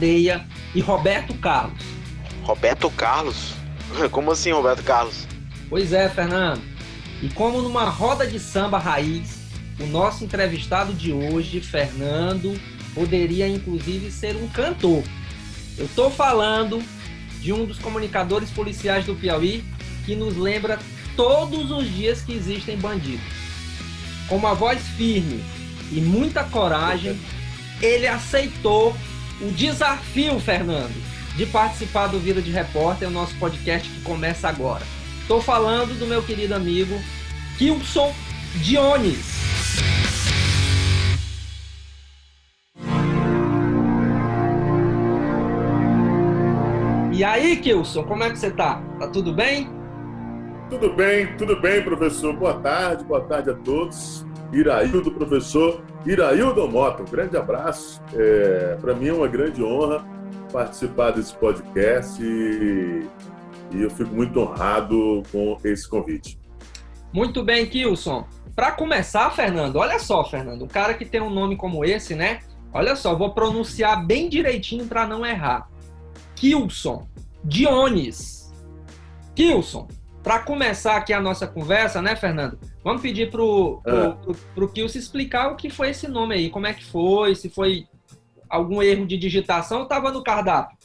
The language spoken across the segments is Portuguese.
Cadeia e Roberto Carlos. Roberto Carlos? Como assim, Roberto Carlos? Pois é, Fernando. E como numa roda de samba raiz, o nosso entrevistado de hoje, Fernando, poderia inclusive ser um cantor. Eu estou falando de um dos comunicadores policiais do Piauí que nos lembra todos os dias que existem bandidos. Com uma voz firme e muita coragem, ele aceitou o desafio, Fernando, de participar do Vida de Repórter, o nosso podcast que começa agora. Estou falando do meu querido amigo Kilson Dionis. E aí, Kilson, como é que você tá? Tá tudo bem? Tudo bem, professor. Boa tarde a todos. Iraildo, professor Iraildo Mota, um grande abraço. Para mim é uma grande honra participar desse podcast e eu fico muito honrado com esse convite. Muito bem, Kilson. Para começar, Fernando, olha só, Fernando, um cara que tem um nome como esse, né? Olha só, vou pronunciar bem direitinho para não errar. Kilson Dionis. Kilson, para começar aqui a nossa conversa, né, Fernando? Vamos pedir pro Kilson explicar o que foi esse nome aí, como é que foi, se foi algum erro de digitação ou estava no cardápio?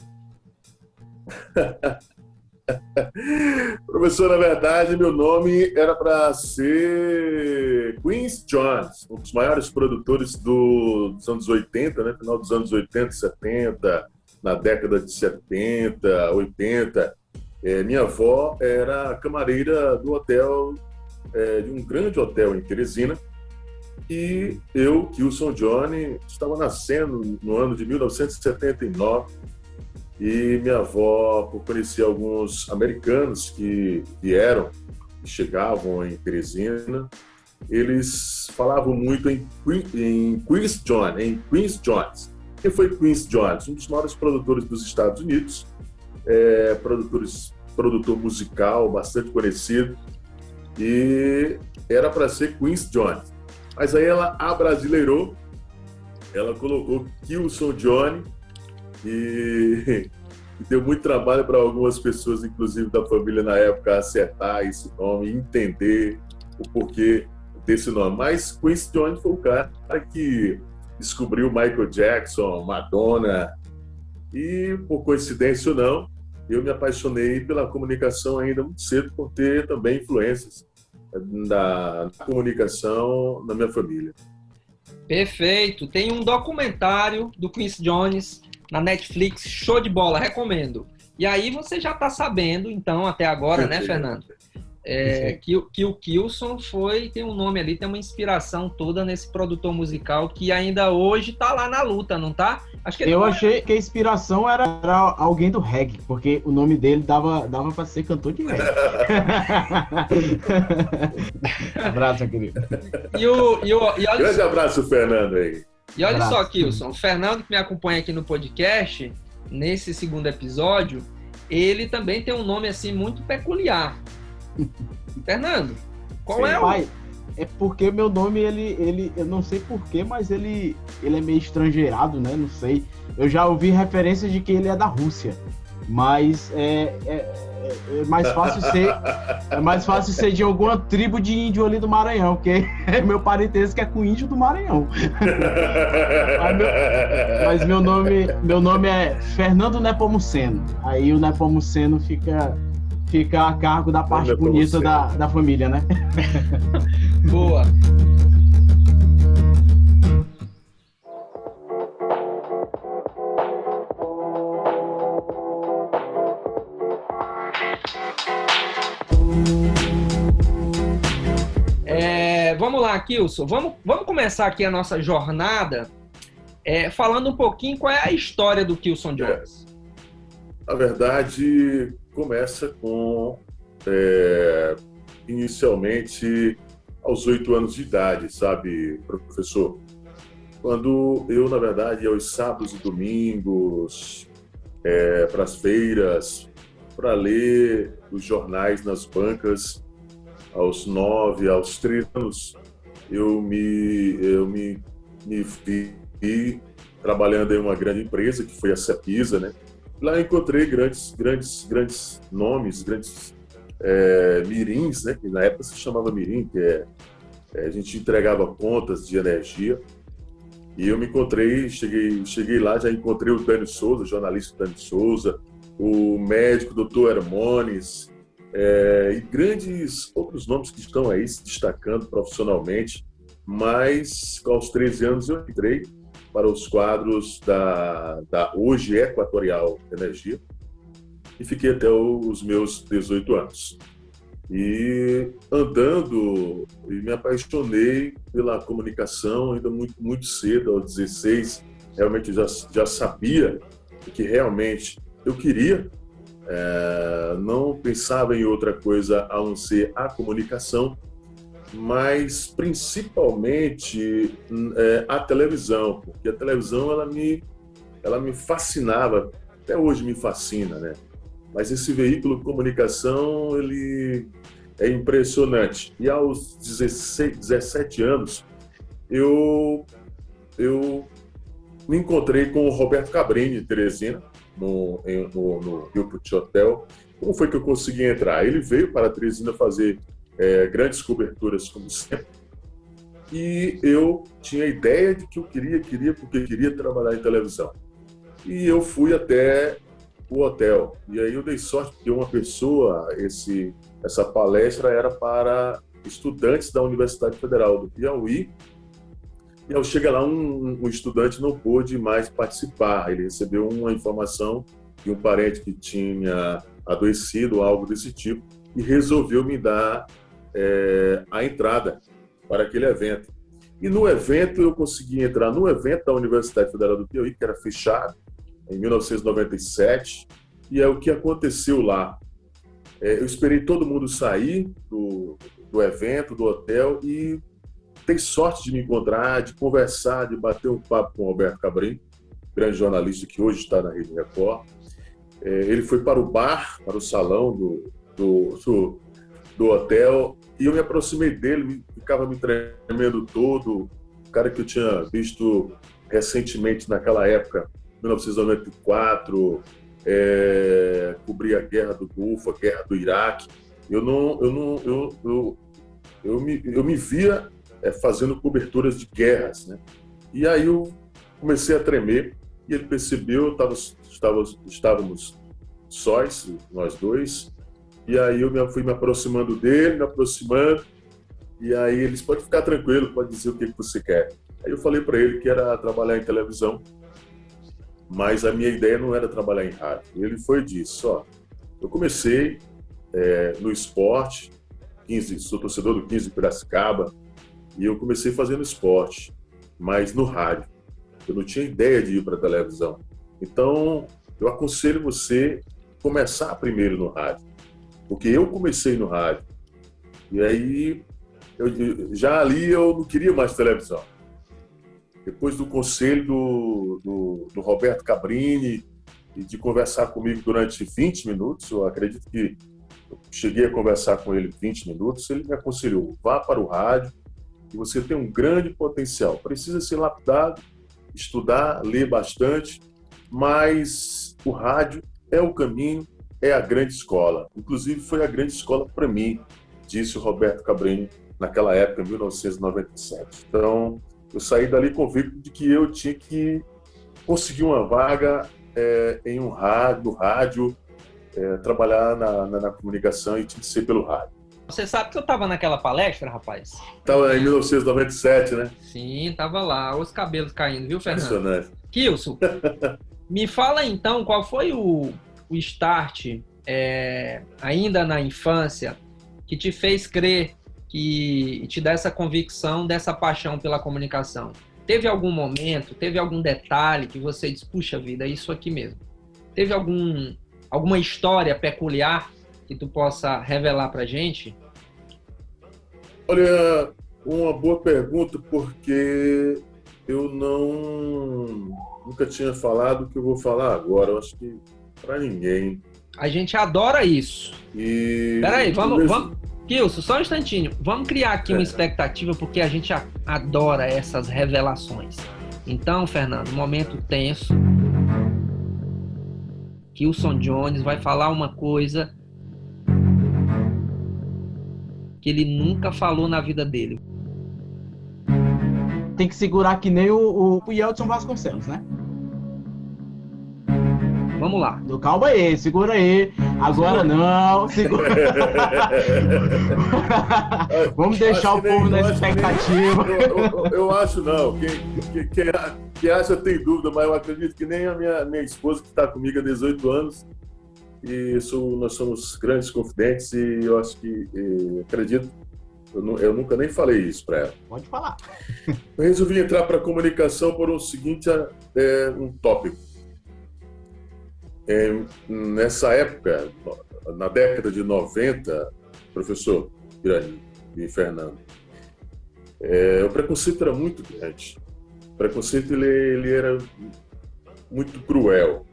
Professor, na verdade, meu nome era para ser Quincy Jones, um dos maiores produtores dos anos 80, né? Final dos anos 80, 70, na década de 70, 80. Minha avó era camareira do hotel, de um grande hotel em Teresina, e eu, Kilson Johnny, estava nascendo no ano de 1979, e minha avó, por conhecer alguns americanos que chegavam em Teresina, eles falavam muito em Quincy Jones. Quem foi Quincy Jones? Um dos maiores produtores dos Estados Unidos, produtor musical bastante conhecido, e era para ser Quincy Jones. Mas aí ela abrasileirou, ela colocou Kilson Johnny e deu muito trabalho para algumas pessoas, inclusive da família na época, acertar esse nome, entender o porquê desse nome. Mas Quincy Jones foi o cara que descobriu Michael Jackson, Madonna, e por coincidência ou não, eu me apaixonei pela comunicação ainda muito cedo, por ter também influências da comunicação na minha família. Perfeito. Tem um documentário do Quincy Jones na Netflix, show de bola, recomendo. E aí você já está sabendo, então, até agora, né, Fernando? Que o Kilson tem um nome ali, tem uma inspiração toda nesse produtor musical que ainda hoje tá lá na luta, não tá? Acho que eu achei que a inspiração era alguém do reggae, porque o nome dele dava para ser cantor de reggae. Abraço, meu querido. Grande abraço, Fernando aí. E olha só, Kilson, o Fernando que me acompanha aqui no podcast, nesse segundo episódio, ele também tem um nome assim muito peculiar. Fernando, qual é o... Pai, é porque meu nome, ele eu não sei porquê, mas ele é meio estrangeirado, né? Não sei. Eu já ouvi referências de que ele é da Rússia. Mas é mais fácil ser de alguma tribo de índio ali do Maranhão, porque meu parentesco é com índio do Maranhão. Mas meu nome é Fernando Nepomuceno. Aí o Nepomuceno fica a cargo da parte bonita da família, né? Boa. Vamos lá, Kilson. Vamos começar aqui a nossa jornada falando um pouquinho qual é a história do Kilson Jones. Na verdade, começa com, inicialmente, aos 8 anos de idade, sabe, professor? Quando eu, na verdade, ia aos sábados e domingos, para as feiras, para ler os jornais nas bancas, aos 9, aos 13 anos, eu me vi trabalhando em uma grande empresa, que foi a Cepisa, né? Lá encontrei grandes nomes, grandes mirins, né? Que na época se chamava mirim, que a gente entregava contas de energia. E eu me encontrei, cheguei lá, já encontrei o Dani Souza, o jornalista Dani Souza, o médico Dr. Hermones, e grandes outros nomes que estão aí se destacando profissionalmente. Mas aos 13 anos eu entrei para os quadros da hoje Equatorial Energia e fiquei até os meus 18 anos. E andando, me apaixonei pela comunicação ainda muito cedo, aos 16, realmente já sabia o que realmente eu queria, não pensava em outra coisa a não ser a comunicação, mas principalmente a televisão, porque a televisão ela me fascinava, até hoje me fascina, né? Mas esse veículo de comunicação, ele é impressionante. E aos 17 anos, eu me encontrei com o Roberto Cabrini, de Teresina, no Rio Puti Hotel. Como foi que eu consegui entrar? Ele veio para Teresina fazer grandes coberturas, como sempre. E eu tinha a ideia de que eu queria porque queria trabalhar em televisão. E eu fui até o hotel. E aí eu dei sorte porque uma pessoa, essa palestra era para estudantes da Universidade Federal do Piauí. E ao chegar lá, um estudante não pôde mais participar. Ele recebeu uma informação de um parente que tinha adoecido, algo desse tipo, e resolveu me dar a entrada para aquele evento. E no evento, eu consegui entrar no evento da Universidade Federal do Piauí, que era fechado, em 1997, e é o que aconteceu lá. Eu esperei todo mundo sair do evento, do hotel, e dei sorte de me encontrar, de conversar, de bater um papo com o Roberto Cabrini, grande jornalista que hoje está na Rede Record. Ele foi para o bar, para o salão do hotel, e eu me aproximei dele, ficava me tremendo todo, o cara que eu tinha visto recentemente naquela época, 1994, cobri a Guerra do Golfo, a Guerra do Iraque. Eu me via fazendo coberturas de guerras, né? E aí eu comecei a tremer e ele percebeu, estávamos sós, nós dois, e aí eu fui me aproximando dele, e aí ele disse, pode ficar tranquilo, pode dizer o que você quer. Aí eu falei para ele que era trabalhar em televisão, mas a minha ideia não era trabalhar em rádio. Ele foi e disse, eu comecei no esporte, sou torcedor do 15 de Piracicaba, e eu comecei fazendo esporte, mas no rádio. Eu não tinha ideia de ir para a televisão. Então, eu aconselho você começar primeiro no rádio, porque eu comecei no rádio. E aí, já ali eu não queria mais televisão. Depois do conselho do Roberto Cabrini e de conversar comigo durante 20 minutos, eu acredito que eu cheguei a conversar com ele 20 minutos, ele me aconselhou, vá para o rádio, que você tem um grande potencial. Precisa ser lapidado, estudar, ler bastante, mas o rádio é o caminho, é a grande escola. Inclusive, foi a grande escola para mim, disse o Roberto Cabrini naquela época, em 1997. Então, eu saí dali convicto de que eu tinha que conseguir uma vaga em um rádio, trabalhar na comunicação, e tinha que ser pelo rádio. Você sabe que eu estava naquela palestra, rapaz? Estava em 1997, né? Sim, estava lá, os cabelos caindo, viu, Fernando? Impressionante. Kilson, me fala então qual foi o start, ainda na infância, que te fez crer e te dá essa convicção dessa paixão pela comunicação. Teve algum momento, teve algum detalhe que você disse, puxa vida, é isso aqui mesmo? Teve alguma história peculiar que tu possa revelar pra gente? Olha, uma boa pergunta, porque eu nunca tinha falado o que eu vou falar agora. Eu acho que para ninguém. A gente adora isso. Peraí, vamos... Kilson, só um instantinho. Vamos criar aqui uma expectativa, porque a gente adora essas revelações. Então, Fernando, momento tenso. Kilson Jones vai falar uma coisa que ele nunca falou na vida dele. Tem que segurar que nem o Yeltsin Vasconcelos, né? Vamos lá. Calma aí, segura aí. Agora não, segura. Vamos deixar o povo na expectativa. Eu acho não. Quem acha tem dúvida, mas eu acredito que nem a minha esposa, que está comigo há 18 anos, e nós somos grandes confidentes, e eu acho que, acredito, eu nunca nem falei isso para ela. Pode falar. Eu resolvi entrar para a comunicação por um seguinte um tópico. Nessa época, na década de 90, professor Irani e Fernando, o preconceito era muito grande. O preconceito ele era muito cruel.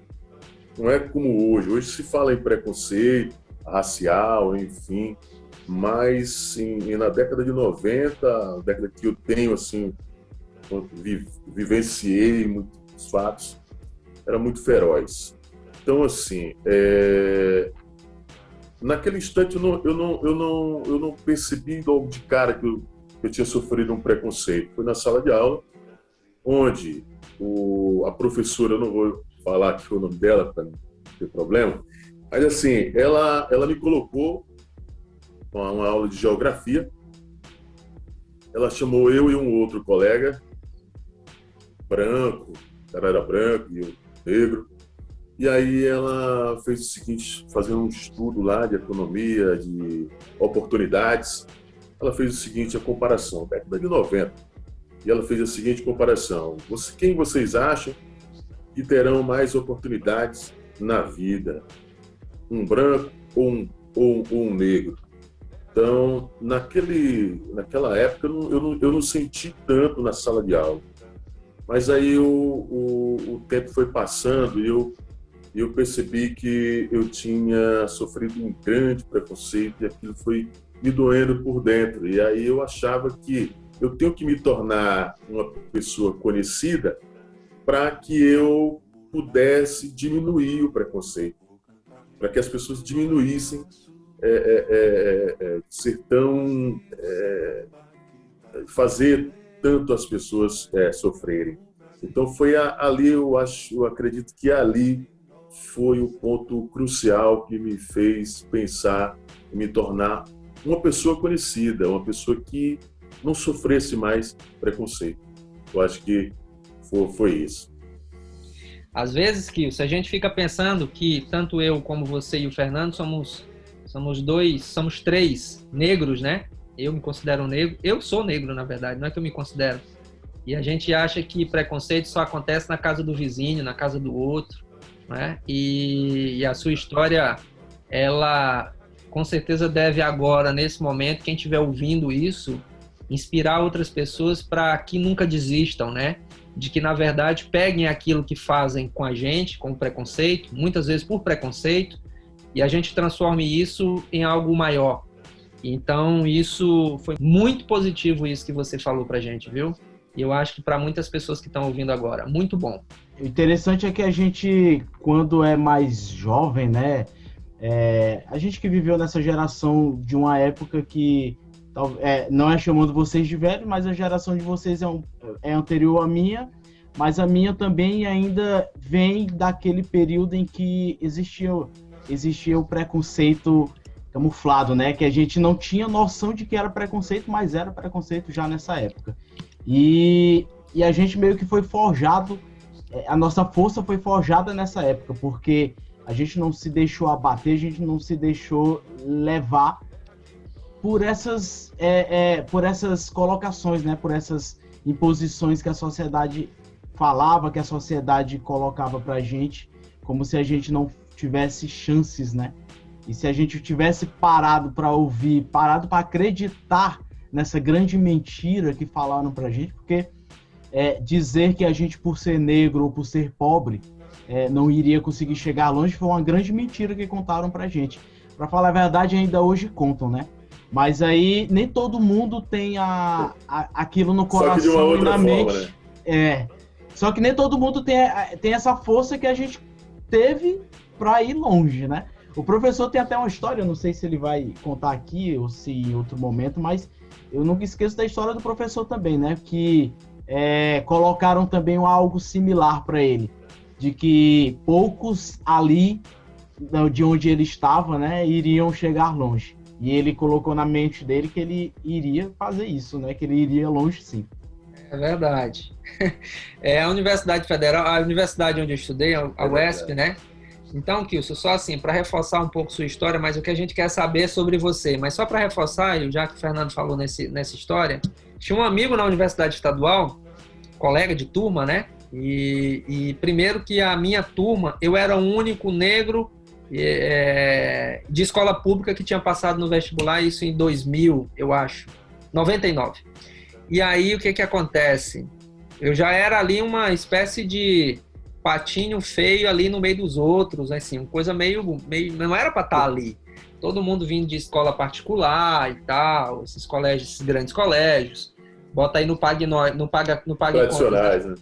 Não é como hoje. Hoje se fala em preconceito racial, enfim, mas na década de 90, a década que eu tenho, assim, vivenciei muitos fatos, era muito feroz. Então, assim, naquele instante eu não percebi logo de cara que eu tinha sofrido um preconceito. Foi na sala de aula, onde a professora, eu não vou falar aqui o nome dela para não ter problema, mas assim, ela me colocou uma aula de geografia. Ela chamou eu e um outro colega, branco, o cara era branco e eu negro. E aí ela fez o seguinte, fazendo um estudo lá de economia, de oportunidades, ela fez o seguinte, a comparação, década de 90. E ela fez a seguinte comparação: quem vocês acham que terão mais oportunidades na vida? Um branco ou um negro? Então, naquela época, eu não senti tanto na sala de aula. Mas aí o tempo foi passando e eu percebi que eu tinha sofrido um grande preconceito e aquilo foi me doendo por dentro. E aí eu achava que eu tenho que me tornar uma pessoa conhecida para que eu pudesse diminuir o preconceito, para que as pessoas diminuíssem fazer tanto as pessoas sofrerem. Então foi ali, eu acredito que ali foi o ponto crucial que me fez pensar em me tornar uma pessoa conhecida, uma pessoa que não sofresse mais preconceito. Eu acho que foi isso. Às vezes, se a gente fica pensando que tanto eu como você e o Fernando somos três negros, né? Eu me considero negro. Eu sou negro, na verdade, não é que eu me considero. E a gente acha que preconceito só acontece na casa do vizinho, na casa do outro, né? E a sua história, ela com certeza deve agora, nesse momento, quem estiver ouvindo isso, inspirar outras pessoas para que nunca desistam, né? De que, na verdade, peguem aquilo que fazem com a gente, com preconceito, muitas vezes por preconceito, e a gente transforme isso em algo maior. Então, isso foi muito positivo, isso que você falou pra gente, viu? E eu acho que para muitas pessoas que estão ouvindo agora, muito bom. O interessante é que a gente, quando é mais jovem, né? A gente que viveu nessa geração de uma época que não é chamando vocês de velho, mas a geração de vocês é anterior à minha, mas a minha também ainda vem daquele período em que existia o preconceito camuflado, né? Que a gente não tinha noção de que era preconceito, mas era preconceito já nessa época. E a gente meio que foi forjado, a nossa força foi forjada nessa época, porque a gente não se deixou abater, a gente não se deixou levar por essas colocações, né? Por essas imposições que a sociedade falava, que a sociedade colocava pra gente, como se a gente não tivesse chances, né? E se a gente tivesse parado para ouvir, parado para acreditar nessa grande mentira que falaram pra gente, porque dizer que a gente, por ser negro ou por ser pobre, não iria conseguir chegar longe, foi uma grande mentira que contaram pra gente. Pra falar a verdade, ainda hoje contam, né? Mas aí nem todo mundo tem aquilo no coração e na mente. Né? Só que nem todo mundo tem essa força que a gente teve pra ir longe, né? O professor tem até uma história, não sei se ele vai contar aqui ou se em outro momento, mas eu nunca esqueço da história do professor também, né? Que colocaram também algo similar para ele, de que poucos ali, de onde ele estava, né, iriam chegar longe. E ele colocou na mente dele que ele iria fazer isso, né? Que ele iria longe, sim. É verdade. A Universidade Federal, a universidade onde eu estudei, a UESP, né? Então, Kilson, só assim, para reforçar um pouco sua história, mas o que a gente quer saber é sobre você. Mas só para reforçar, já que o Fernando falou nessa história, tinha um amigo na Universidade Estadual, colega de turma, né? E primeiro que a minha turma, eu era o único negro de escola pública que tinha passado no vestibular, isso em 2000, eu acho, 99. E aí, o que acontece? Eu já era ali uma espécie de patinho feio ali no meio dos outros, assim, uma coisa meio não era para estar ali. Todo mundo vindo de escola particular e tal, esses grandes colégios. Bota aí no Pague tradicionais, né?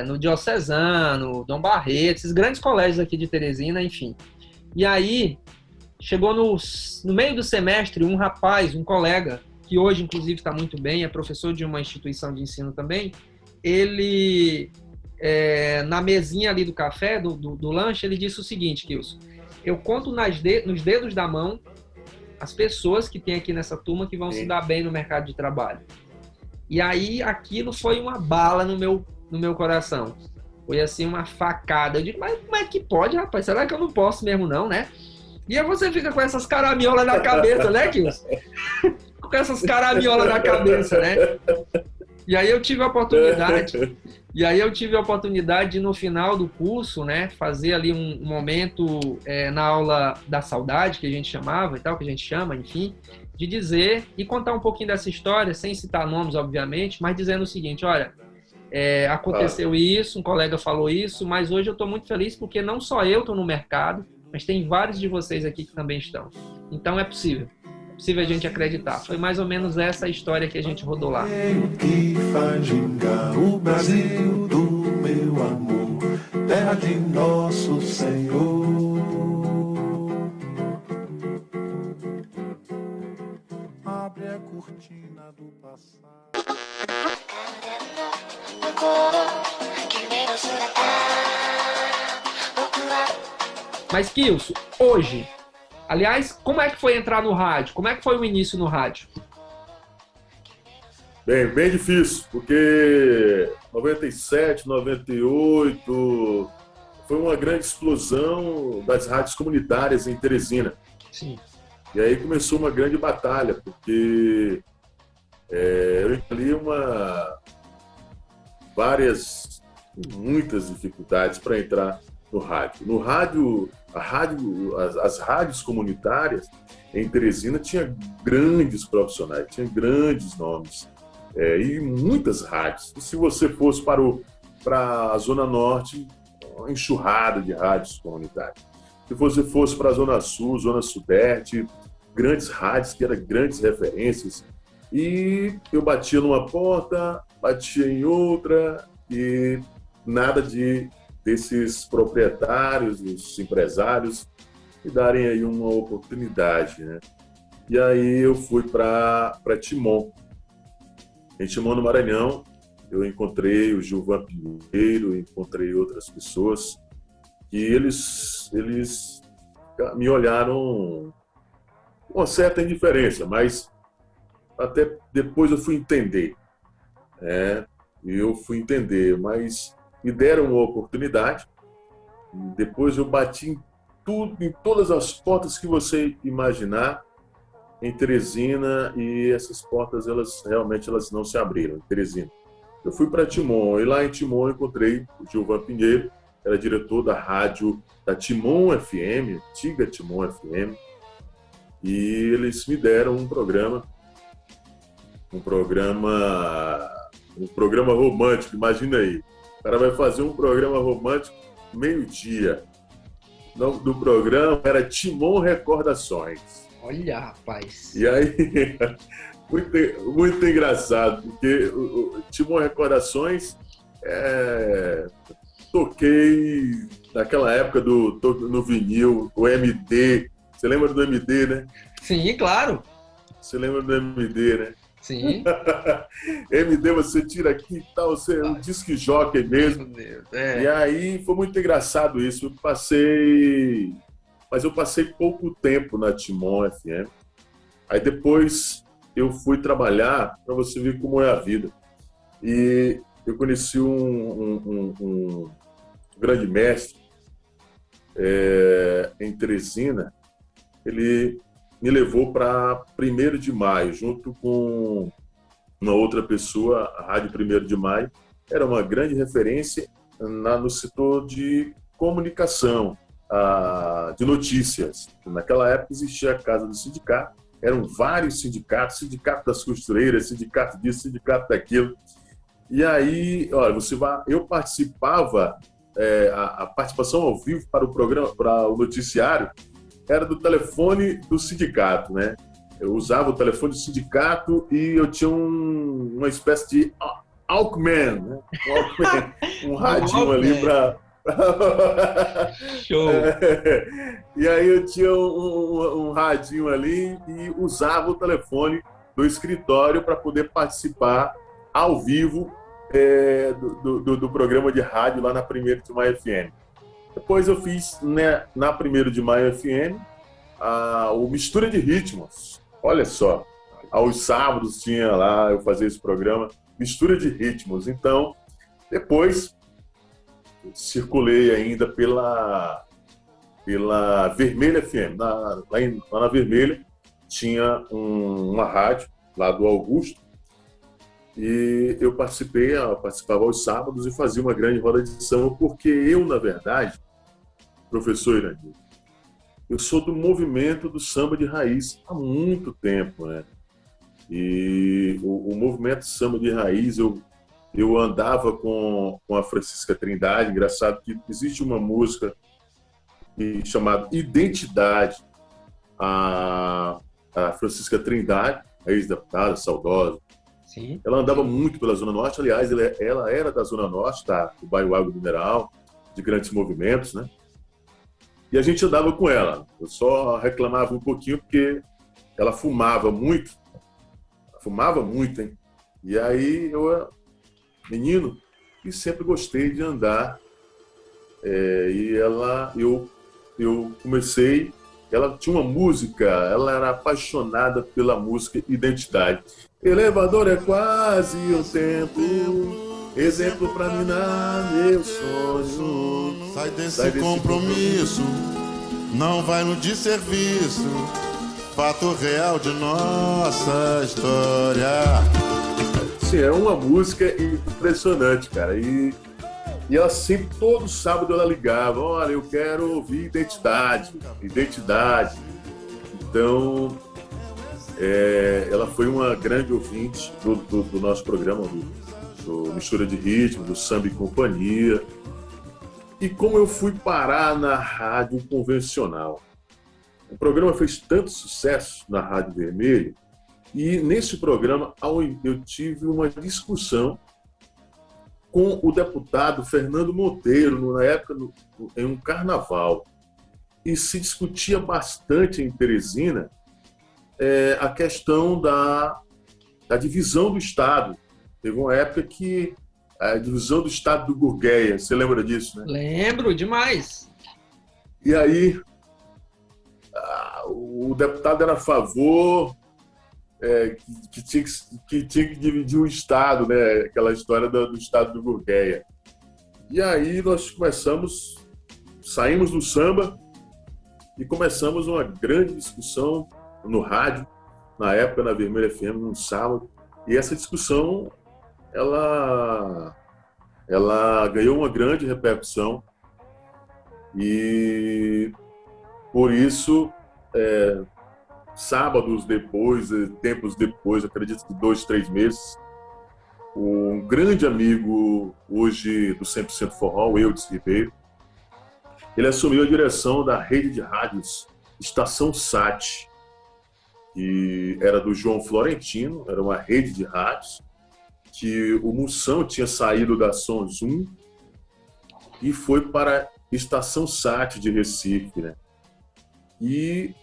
No Diocesano, Dom Barreto, esses grandes colégios aqui de Teresina, enfim. E aí, chegou no meio do semestre, um rapaz, um colega, que hoje, inclusive, está muito bem, é professor de uma instituição de ensino também, ele, na mesinha ali do café, do lanche, ele disse o seguinte, Kilson, eu conto nos dedos da mão as pessoas que tem aqui nessa turma que vão se dar bem no mercado de trabalho. E aí, aquilo foi uma bala no meu coração. Foi assim, uma facada. Eu digo, mas como é que pode, rapaz? Será que eu não posso mesmo, não, né? E aí você fica com essas caramiolas na cabeça, né, Kilson? Com essas caramiolas na cabeça, né? E aí eu tive a oportunidade de, no final do curso, né, fazer ali um momento na aula da saudade, que a gente chamava e tal, que a gente chama, enfim, de dizer e contar um pouquinho dessa história, sem citar nomes, obviamente, mas dizendo o seguinte, olha, aconteceu isso, um colega falou isso, mas hoje eu estou muito feliz porque não só eu estou no mercado, mas tem vários de vocês aqui que também estão. Então é possível a gente acreditar. Foi mais ou menos essa a história que a gente rodou lá. Que faz gingar o Brasil do meu amor, terra de nosso Senhor. Abre a cortina do passado. Mas, Kilson, hoje, aliás, como é que foi entrar no rádio? Como é que foi o início no rádio? Bem difícil, porque 97, 98 foi uma grande explosão das rádios comunitárias em Teresina. Sim. E aí começou uma grande batalha, porque eu encontrei muitas dificuldades para entrar no rádio. No rádio, as rádios comunitárias em Teresina tinha grandes profissionais, tinha grandes nomes, e muitas rádios. E se você fosse para a Zona Norte, uma enxurrada de rádios comunitárias. Se você fosse para a Zona Sul, Zona Sudeste, grandes rádios que eram grandes referências, E eu batia numa porta, batia em outra e nada desses proprietários, os empresários, me darem aí uma oportunidade, né? E aí eu fui para Timon. Em Timon, no Maranhão, eu encontrei o Gilvan Pinheiro, encontrei outras pessoas que eles me olharam com uma certa indiferença, mas até depois eu fui entender. Mas me deram uma oportunidade. Depois eu bati em todas as portas que você imaginar em Teresina, e essas portas realmente não se abriram em Teresina. Eu fui para Timon, e lá em Timon eu encontrei o Gilvan Pinheiro, que era diretor da rádio da Timon FM, antiga Timon FM, e eles me deram um programa romântico. Imagina aí, o cara vai fazer um programa romântico meio-dia. O nome do programa era Timon Recordações. Olha, rapaz. E aí, muito engraçado, porque o Timon Recordações, toquei naquela época no vinil, o MD. Você lembra do MD, né? Sim, claro. Você lembra do MD, né? Sim. MD você tira aqui e tal, você é um disc jockey mesmo. Meu Deus. E aí foi muito engraçado isso. Eu passei pouco tempo na Timon FM. Aí depois eu fui trabalhar, para você ver como é a vida. E eu conheci um grande mestre em Teresina. Ele me levou para 1º de Maio, junto com uma outra pessoa. A Rádio 1º de Maio era uma grande referência no setor de comunicação, de notícias. Naquela época existia a Casa do Sindicato, eram vários sindicatos, sindicato das costureiras, sindicato disso, sindicato daquilo. E aí, olha, eu participava, a participação ao vivo para o programa, para o noticiário, era do telefone do sindicato, né? Eu usava o telefone do sindicato e eu tinha uma espécie de Walkman, né? Um radinho ali para... Show! E aí eu tinha um radinho ali e usava o telefone do escritório para poder participar ao vivo do programa de rádio lá na 1º de Maio FM. Depois eu fiz, né, na 1º de Maio FM o Mistura de Ritmos. Olha só, aos sábados tinha lá, eu fazia esse programa, Mistura de Ritmos. Então, depois circulei ainda pela Vermelha FM. Lá na Vermelha tinha uma rádio lá do Augusto, e eu participava aos sábados e fazia uma grande roda de samba, porque eu, na verdade, professor Irandir, eu sou do movimento do samba de raiz há muito tempo, né? E o movimento samba de raiz, eu andava com a Francisca Trindade. Engraçado que existe uma música chamada Identidade. A Francisca Trindade, a ex-deputada, saudosa, Sim. Ela andava muito pela Zona Norte. Aliás, ela era da Zona Norte, do bairro Água Mineral, de grandes movimentos, né? E a gente andava com ela. Eu só reclamava um pouquinho porque ela fumava muito. Fumava muito, hein? E aí eu, menino, e sempre gostei de andar. Eu comecei. Ela tinha uma música, ela era apaixonada pela música Identidade. Elevador é quase um templo, exemplo pra minar meu sonho. Sai desse compromisso, não vai no desserviço, fato real de nossa história. Sim, é uma música impressionante, cara. E ela sempre, todo sábado, ela ligava: olha, eu quero ouvir Identidade. Então, ela foi uma grande ouvinte do nosso programa, do Mistura de Ritmo, do Samba e Companhia. E como eu fui parar na rádio convencional? O programa fez tanto sucesso na Rádio Vermelha E nesse programa eu tive uma discussão com o deputado Fernando Monteiro, na época, em um carnaval. E se discutia bastante em Teresina a questão da divisão do Estado. Teve uma época que a divisão do Estado do Gurgueia, você lembra disso, né? Lembro demais. E aí o deputado era a favor que tinha que dividir o Estado, né? Aquela história do Estado do Gurgueia. E aí nós saímos do samba e começamos uma grande discussão no rádio, na época na Vermelha FM, num sábado. E essa discussão, ela ganhou uma grande repercussão. E por isso, sábados depois, tempos depois, acredito que 2, 3 meses, um grande amigo hoje do 100% Forró, o Eudes Ribeiro, ele assumiu a direção da rede de rádios Estação Sat, que era do João Florentino, era uma rede de rádios, que o Moção tinha saído da Som Zoom e foi para a Estação Sat de Recife, né? E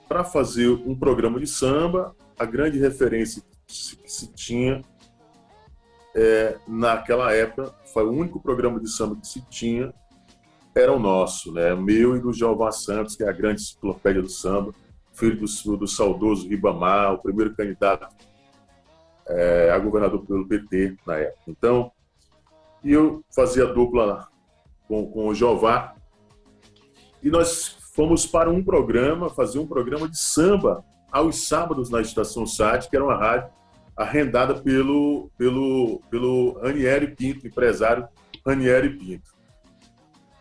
para fazer um programa de samba, a grande referência que se tinha naquela época, foi o único programa de samba que se tinha, era o nosso, né? Meu e do Jeová Santos, que é a grande enciclopédia do samba, filho do saudoso Ribamar, o primeiro candidato a governador pelo PT na época. Então, eu fazia dupla com o Jeová e nós fomos para fazer um programa de samba aos sábados na Estação Sat, que era uma rádio arrendada pelo Ranieri Pinto, empresário Ranieri Pinto.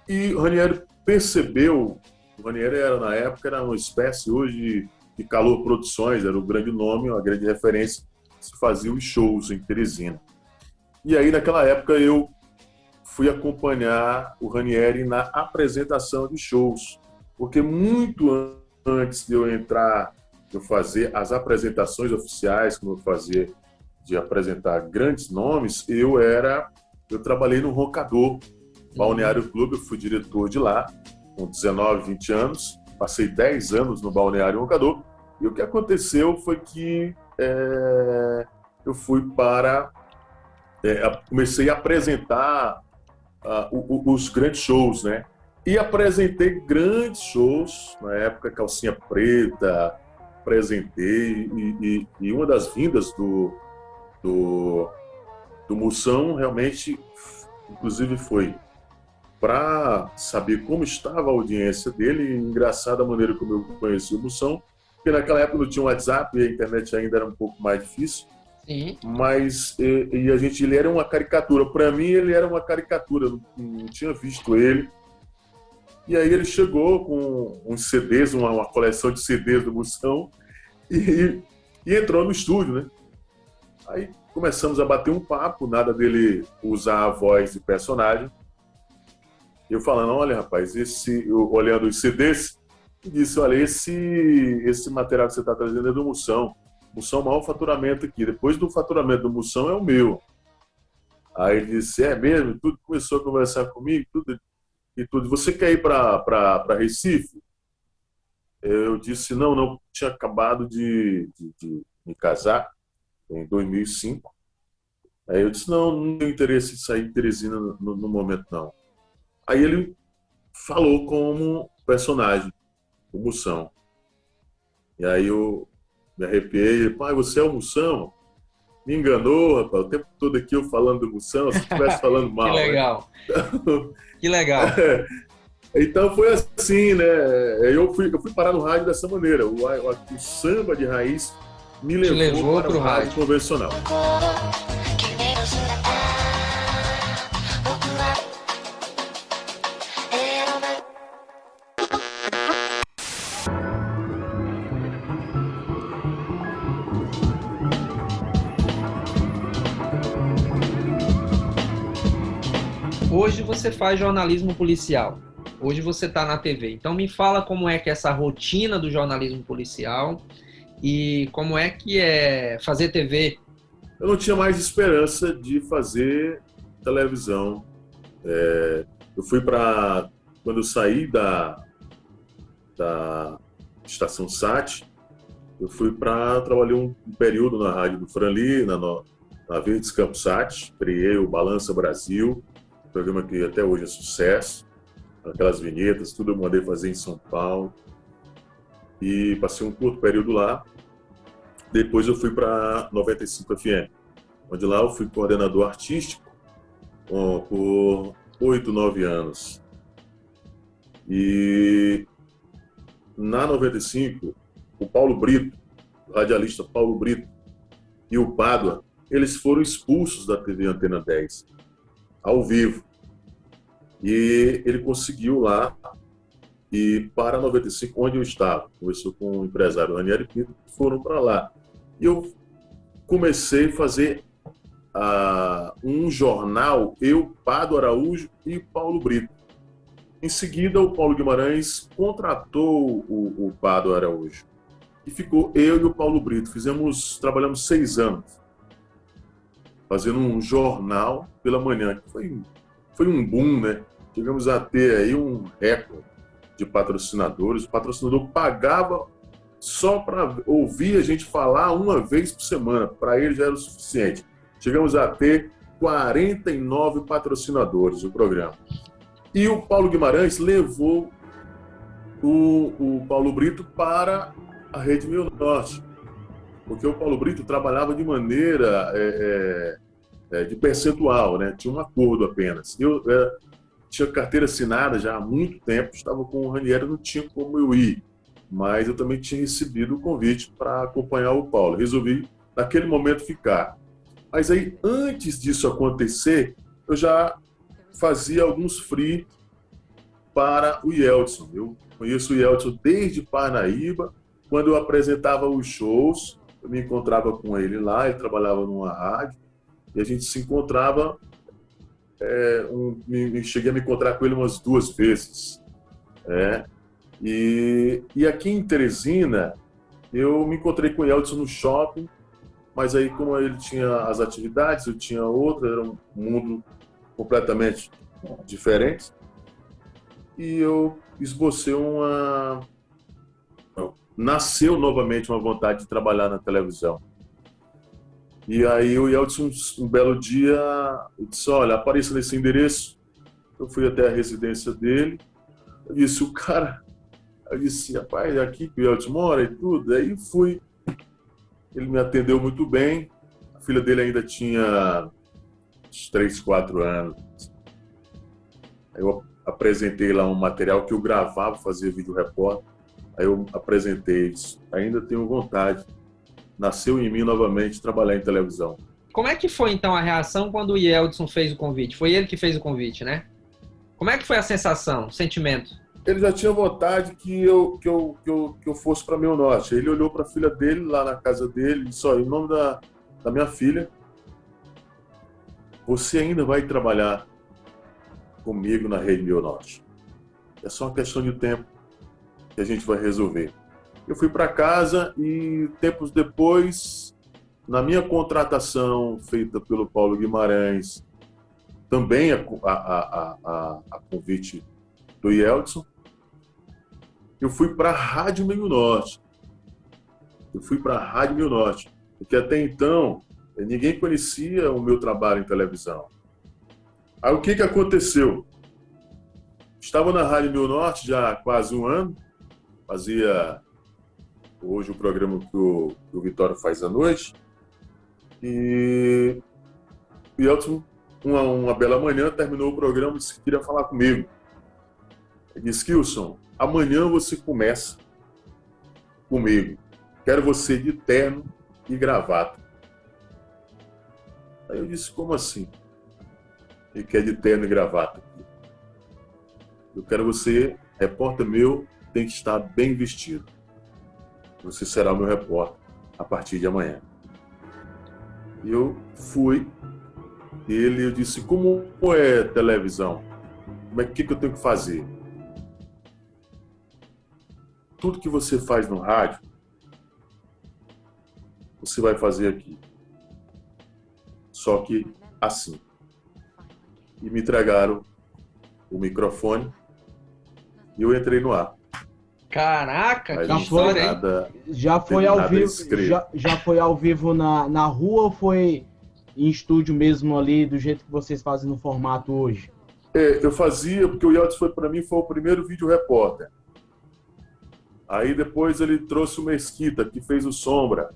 E o Ranieri percebeu, o Ranieri na época era uma espécie hoje de Calor Produções, era o grande nome, uma grande referência, se fazia os shows em Teresina. E aí naquela época eu fui acompanhar o Ranieri na apresentação de shows, porque muito antes de eu fazer as apresentações oficiais, como eu fazia de apresentar grandes nomes, eu trabalhei no Roncador, Balneário Clube, eu fui diretor de lá, com 19, 20 anos, passei 10 anos no Balneário Roncador, e o que aconteceu foi que eu fui comecei a apresentar os grandes shows, né? E apresentei grandes shows, na época Calcinha Preta, apresentei, e uma das vindas do Moção realmente, inclusive, foi para saber como estava a audiência dele, e engraçada a maneira como eu conheci o Moção, porque naquela época não tinha WhatsApp e a internet ainda era um pouco mais difícil. Sim. Mas ele era uma caricatura. Para mim, ele era uma caricatura, eu não tinha visto ele. E aí ele chegou com uns CDs, uma coleção de CDs do Moção, e entrou no estúdio, né? Aí começamos a bater um papo, nada dele usar a voz de personagem. Eu falando, olha, rapaz, olhando os CDs, e disse, olha, esse material que você está trazendo é do Moção. Moção é o maior faturamento aqui. Depois do faturamento do Moção é o meu. Aí ele disse, é mesmo? Tudo começou a conversar comigo, tudo. Você quer ir para Recife? Eu disse, não, tinha acabado de me casar em 2005. Aí eu disse, não tenho interesse em sair de Teresina no momento, não. Aí ele falou como personagem, o Moção. E aí eu me arrepiei, pai, você é o Moção? Me enganou, rapaz, o tempo todo aqui eu falando do Moção, se estivesse falando mal. Que legal. Né? Que legal. Então foi assim, né? Eu fui parar no rádio dessa maneira. O samba de raiz me levou para o rádio convencional. Hoje você faz jornalismo policial. Hoje você está na TV. Então me fala como é que é essa rotina do jornalismo policial E como é que é fazer TV? Eu não tinha mais esperança de fazer televisão. Eu fui para... Quando eu saí da estação SAT, eu fui para... Trabalhei um período na rádio do Franli, na Verdes Campos SAT, criei o Balança Brasil, programa que até hoje é sucesso. Aquelas vinhetas, tudo eu mandei fazer em São Paulo. E passei um curto período lá. Depois eu fui para 95 FM, onde lá eu fui coordenador artístico por 8, 9 anos. E na 95, o Paulo Brito, o radialista Paulo Brito e o Pádua, eles foram expulsos da TV Antena 10, ao vivo. E ele conseguiu lá ir para 95, onde eu estava. Conversou com o empresário Ranieri Pinto, foram para lá. E eu comecei a fazer um jornal, eu, Pádua Araújo e Paulo Brito. Em seguida, o Paulo Guimarães contratou o Pádua Araújo. E ficou eu e o Paulo Brito. Trabalhamos 6 anos, fazendo um jornal pela manhã. Foi um boom, né? Chegamos a ter aí um recorde de patrocinadores. O patrocinador pagava só para ouvir a gente falar uma vez por semana. Para ele já era o suficiente. Chegamos a ter 49 patrocinadores no programa. E o Paulo Guimarães levou o Paulo Brito para a Rede Meio Norte. Porque o Paulo Brito trabalhava de maneira de percentual, né? Tinha um acordo apenas. Eu tinha carteira assinada já há muito tempo, estava com o Ranieri, não tinha como eu ir. Mas eu também tinha recebido o convite para acompanhar o Paulo. Resolvi, naquele momento, ficar. Mas aí, antes disso acontecer, eu já fazia alguns free para o Yeldson. Eu conheço o Yeldson desde Parnaíba. Quando eu apresentava os shows, eu me encontrava com ele lá, ele trabalhava numa rádio, e a gente se encontrava, cheguei a me encontrar com ele umas 2 vezes. E aqui em Teresina, eu me encontrei com o Yeldson no shopping, mas aí como ele tinha as atividades, eu tinha outra, era um mundo completamente diferente, e eu esbocei nasceu novamente uma vontade de trabalhar na televisão. E aí o Yeldson, um belo dia, disse, olha, apareça nesse endereço. Eu fui até a residência dele, eu disse, eu disse, rapaz, é aqui que o Yeldson mora e tudo. Aí fui, ele me atendeu muito bem, a filha dele ainda tinha uns 3, 4 anos. Eu apresentei lá um material que eu gravava, fazia vídeo repórter. Aí eu apresentei isso. Ainda tenho vontade. Nasceu em mim novamente trabalhar em televisão. Como é que foi, então, a reação quando o Yeldson fez o convite? Foi ele que fez o convite, né? Como é que foi a sensação, o sentimento? Ele já tinha vontade que eu fosse para Meio Norte. Ele olhou para a filha dele, lá na casa dele, e disse, em nome da minha filha, você ainda vai trabalhar comigo na Rede Meio Norte. É só uma questão de tempo que a gente vai resolver. Eu fui para casa e, tempos depois, na minha contratação feita pelo Paulo Guimarães, também a convite do Yeldson, eu fui para a Rádio Meio Norte. Porque até então, ninguém conhecia o meu trabalho em televisão. Aí o que aconteceu? Estava na Rádio Meio Norte já há quase 1 ano, fazia hoje o programa que o Vitório faz à noite, e o Yeldson, uma bela manhã, terminou o programa e disse que queria falar comigo. Ele disse, Kilson, amanhã você começa comigo. Quero você de terno e gravata. Aí eu disse, como assim? Ele quer de terno e gravata. Eu quero você, repórter meu, tem que estar bem vestido. Você será o meu repórter a partir de amanhã. E eu fui. Eu disse, como é televisão? O que eu tenho que fazer? Tudo que você faz no rádio, você vai fazer aqui. Só que assim. E me entregaram o microfone e eu entrei no ar. Caraca, Mas que não história, foi hein? nada, Já foi teve ao nada vivo, escrito. já foi ao vivo na rua ou foi em estúdio mesmo ali, do jeito que vocês fazem no formato hoje? Eu fazia, porque o Yeltsin para mim foi o primeiro vídeo repórter. Aí depois ele trouxe o Mesquita, que fez o Sombra.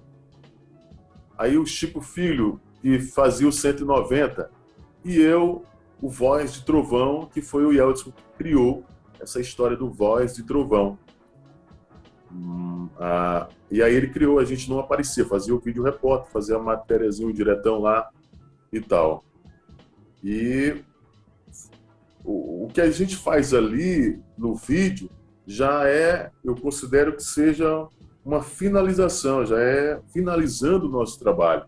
Aí o Chico Filho, que fazia o 190. E eu, o Voz de Trovão, que foi o Yeltsin que criou essa história do Voz de Trovão. E aí ele criou, a gente não aparecia, fazia o vídeo repórter, fazia a matériazinho diretão lá e tal. E o que a gente faz ali no vídeo já é, eu considero que seja uma finalização, já é finalizando o nosso trabalho.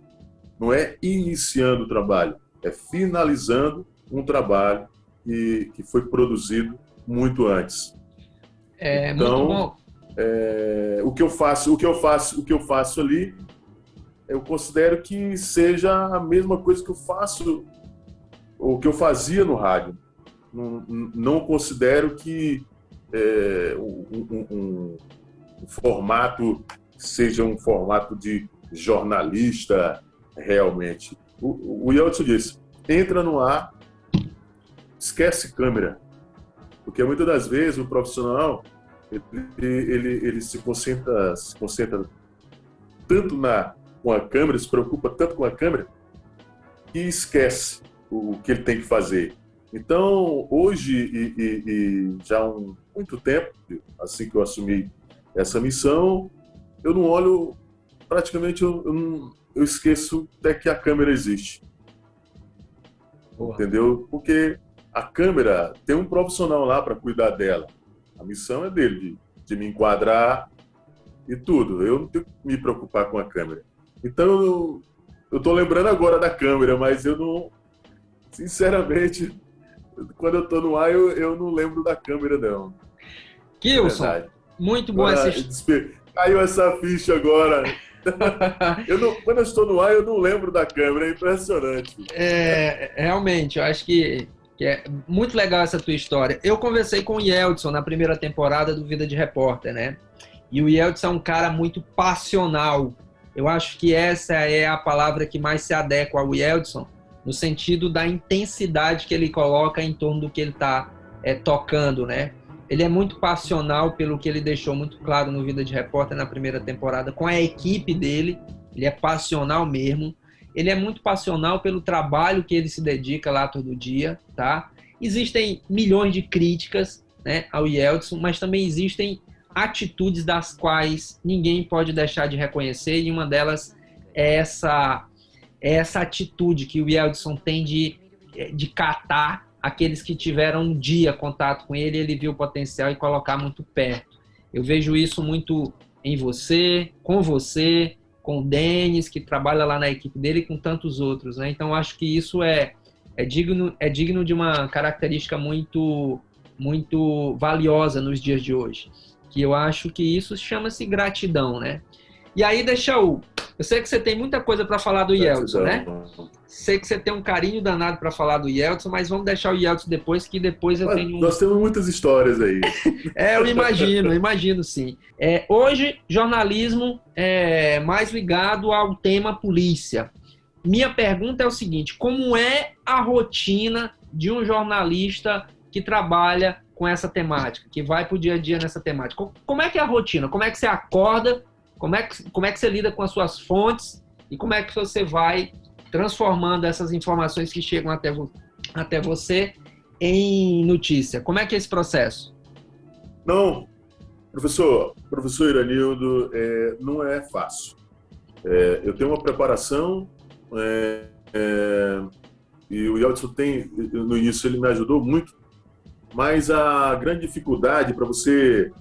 Não é iniciando o trabalho, é finalizando um trabalho que foi produzido muito antes. Então, Muito bom. o que eu faço ali, eu considero que seja a mesma coisa que eu faço, ou que eu fazia no rádio. Não considero que um formato seja um formato de jornalista realmente. O Yeltsin disse, entra no ar, esquece câmera. Porque muitas das vezes o profissional ele se concentra tanto com a câmera, se preocupa tanto com a câmera, que esquece o que ele tem que fazer. Então, hoje, e já há muito tempo, assim que eu assumi essa missão, eu não olho, praticamente eu esqueço até que a câmera existe. Boa. Entendeu? Porque a câmera tem um profissional lá para cuidar dela. A missão é dele, de me enquadrar e tudo. Eu não tenho que me preocupar com a câmera. Então, eu estou lembrando agora da câmera, mas eu não... Sinceramente, quando eu estou no ar, eu não lembro da câmera, não. Kilson, Verdade. muito bom Agora, essa história. caiu essa ficha agora. Quando eu estou no ar, eu não lembro da câmera. É impressionante. Realmente, eu acho que é muito legal essa tua história. Eu conversei com o Yeltsin na primeira temporada do Vida de Repórter, né? E o Yeltsin é um cara muito passional. Eu acho que essa é a palavra que mais se adequa ao Yeltsin, no sentido da intensidade que ele coloca em torno do que ele está tocando, né? Ele é muito passional, pelo que ele deixou muito claro no Vida de Repórter na primeira temporada, com a equipe dele. Ele é passional mesmo. Ele é muito passional pelo trabalho que ele se dedica lá todo dia, tá? Existem milhões de críticas, né, ao Yeltsin, mas também existem atitudes das quais ninguém pode deixar de reconhecer, e uma delas é essa atitude que o Yeltsin tem de catar aqueles que tiveram um dia contato com ele, ele viu o potencial e colocar muito perto. Eu vejo isso muito em você, com o Denis, que trabalha lá na equipe dele, e com tantos outros, né? Então, acho que isso é digno de uma característica muito, muito valiosa nos dias de hoje. Que eu acho que isso chama-se gratidão, né? E aí, eu sei que você tem muita coisa para falar do Yeltsin, né? Sei que você tem um carinho danado para falar do Yeltsin, mas vamos deixar o Yeltsin depois, que depois eu tenho... Nós temos muitas histórias aí. Eu imagino sim. Hoje, jornalismo é mais ligado ao tema polícia. Minha pergunta é o seguinte, como é a rotina de um jornalista que trabalha com essa temática, que vai para o dia a dia nessa temática? Como é que é a rotina? Como é que você acorda? Como é que você lida com as suas fontes? E como é que você vai transformando essas informações que chegam até você em notícia? Como é que é esse processo? Não, professor Iranildo, não é fácil. Eu tenho uma preparação e o Yeltsin no início ele me ajudou muito, mas a grande dificuldade para você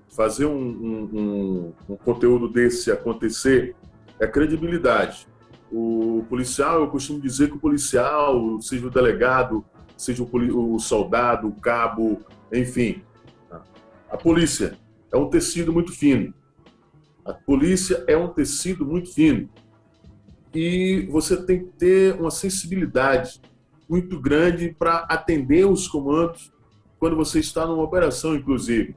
fazer um conteúdo desse acontecer é a credibilidade. O policial, eu costumo dizer que o policial, seja o delegado, seja o soldado, o cabo, enfim, a polícia é um tecido muito fino. A polícia é um tecido muito fino e você tem que ter uma sensibilidade muito grande para atender os comandos quando você está numa operação, inclusive.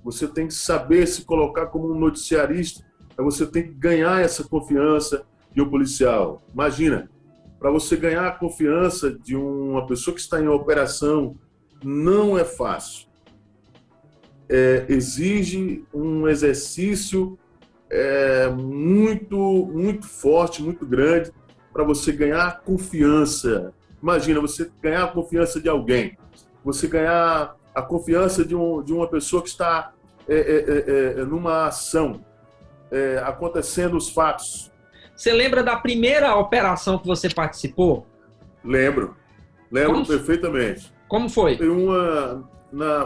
Você tem que saber se colocar como um noticiarista, você tem que ganhar essa confiança de um policial. Imagina, para você ganhar a confiança de uma pessoa que está em operação, não é fácil. Exige um exercício muito forte, muito grande, para você ganhar a confiança. Imagina, você ganhar a confiança de alguém, você ganhar a confiança de uma pessoa que está numa ação, acontecendo os fatos. Você lembra da primeira operação que você participou? Lembro perfeitamente. Como foi?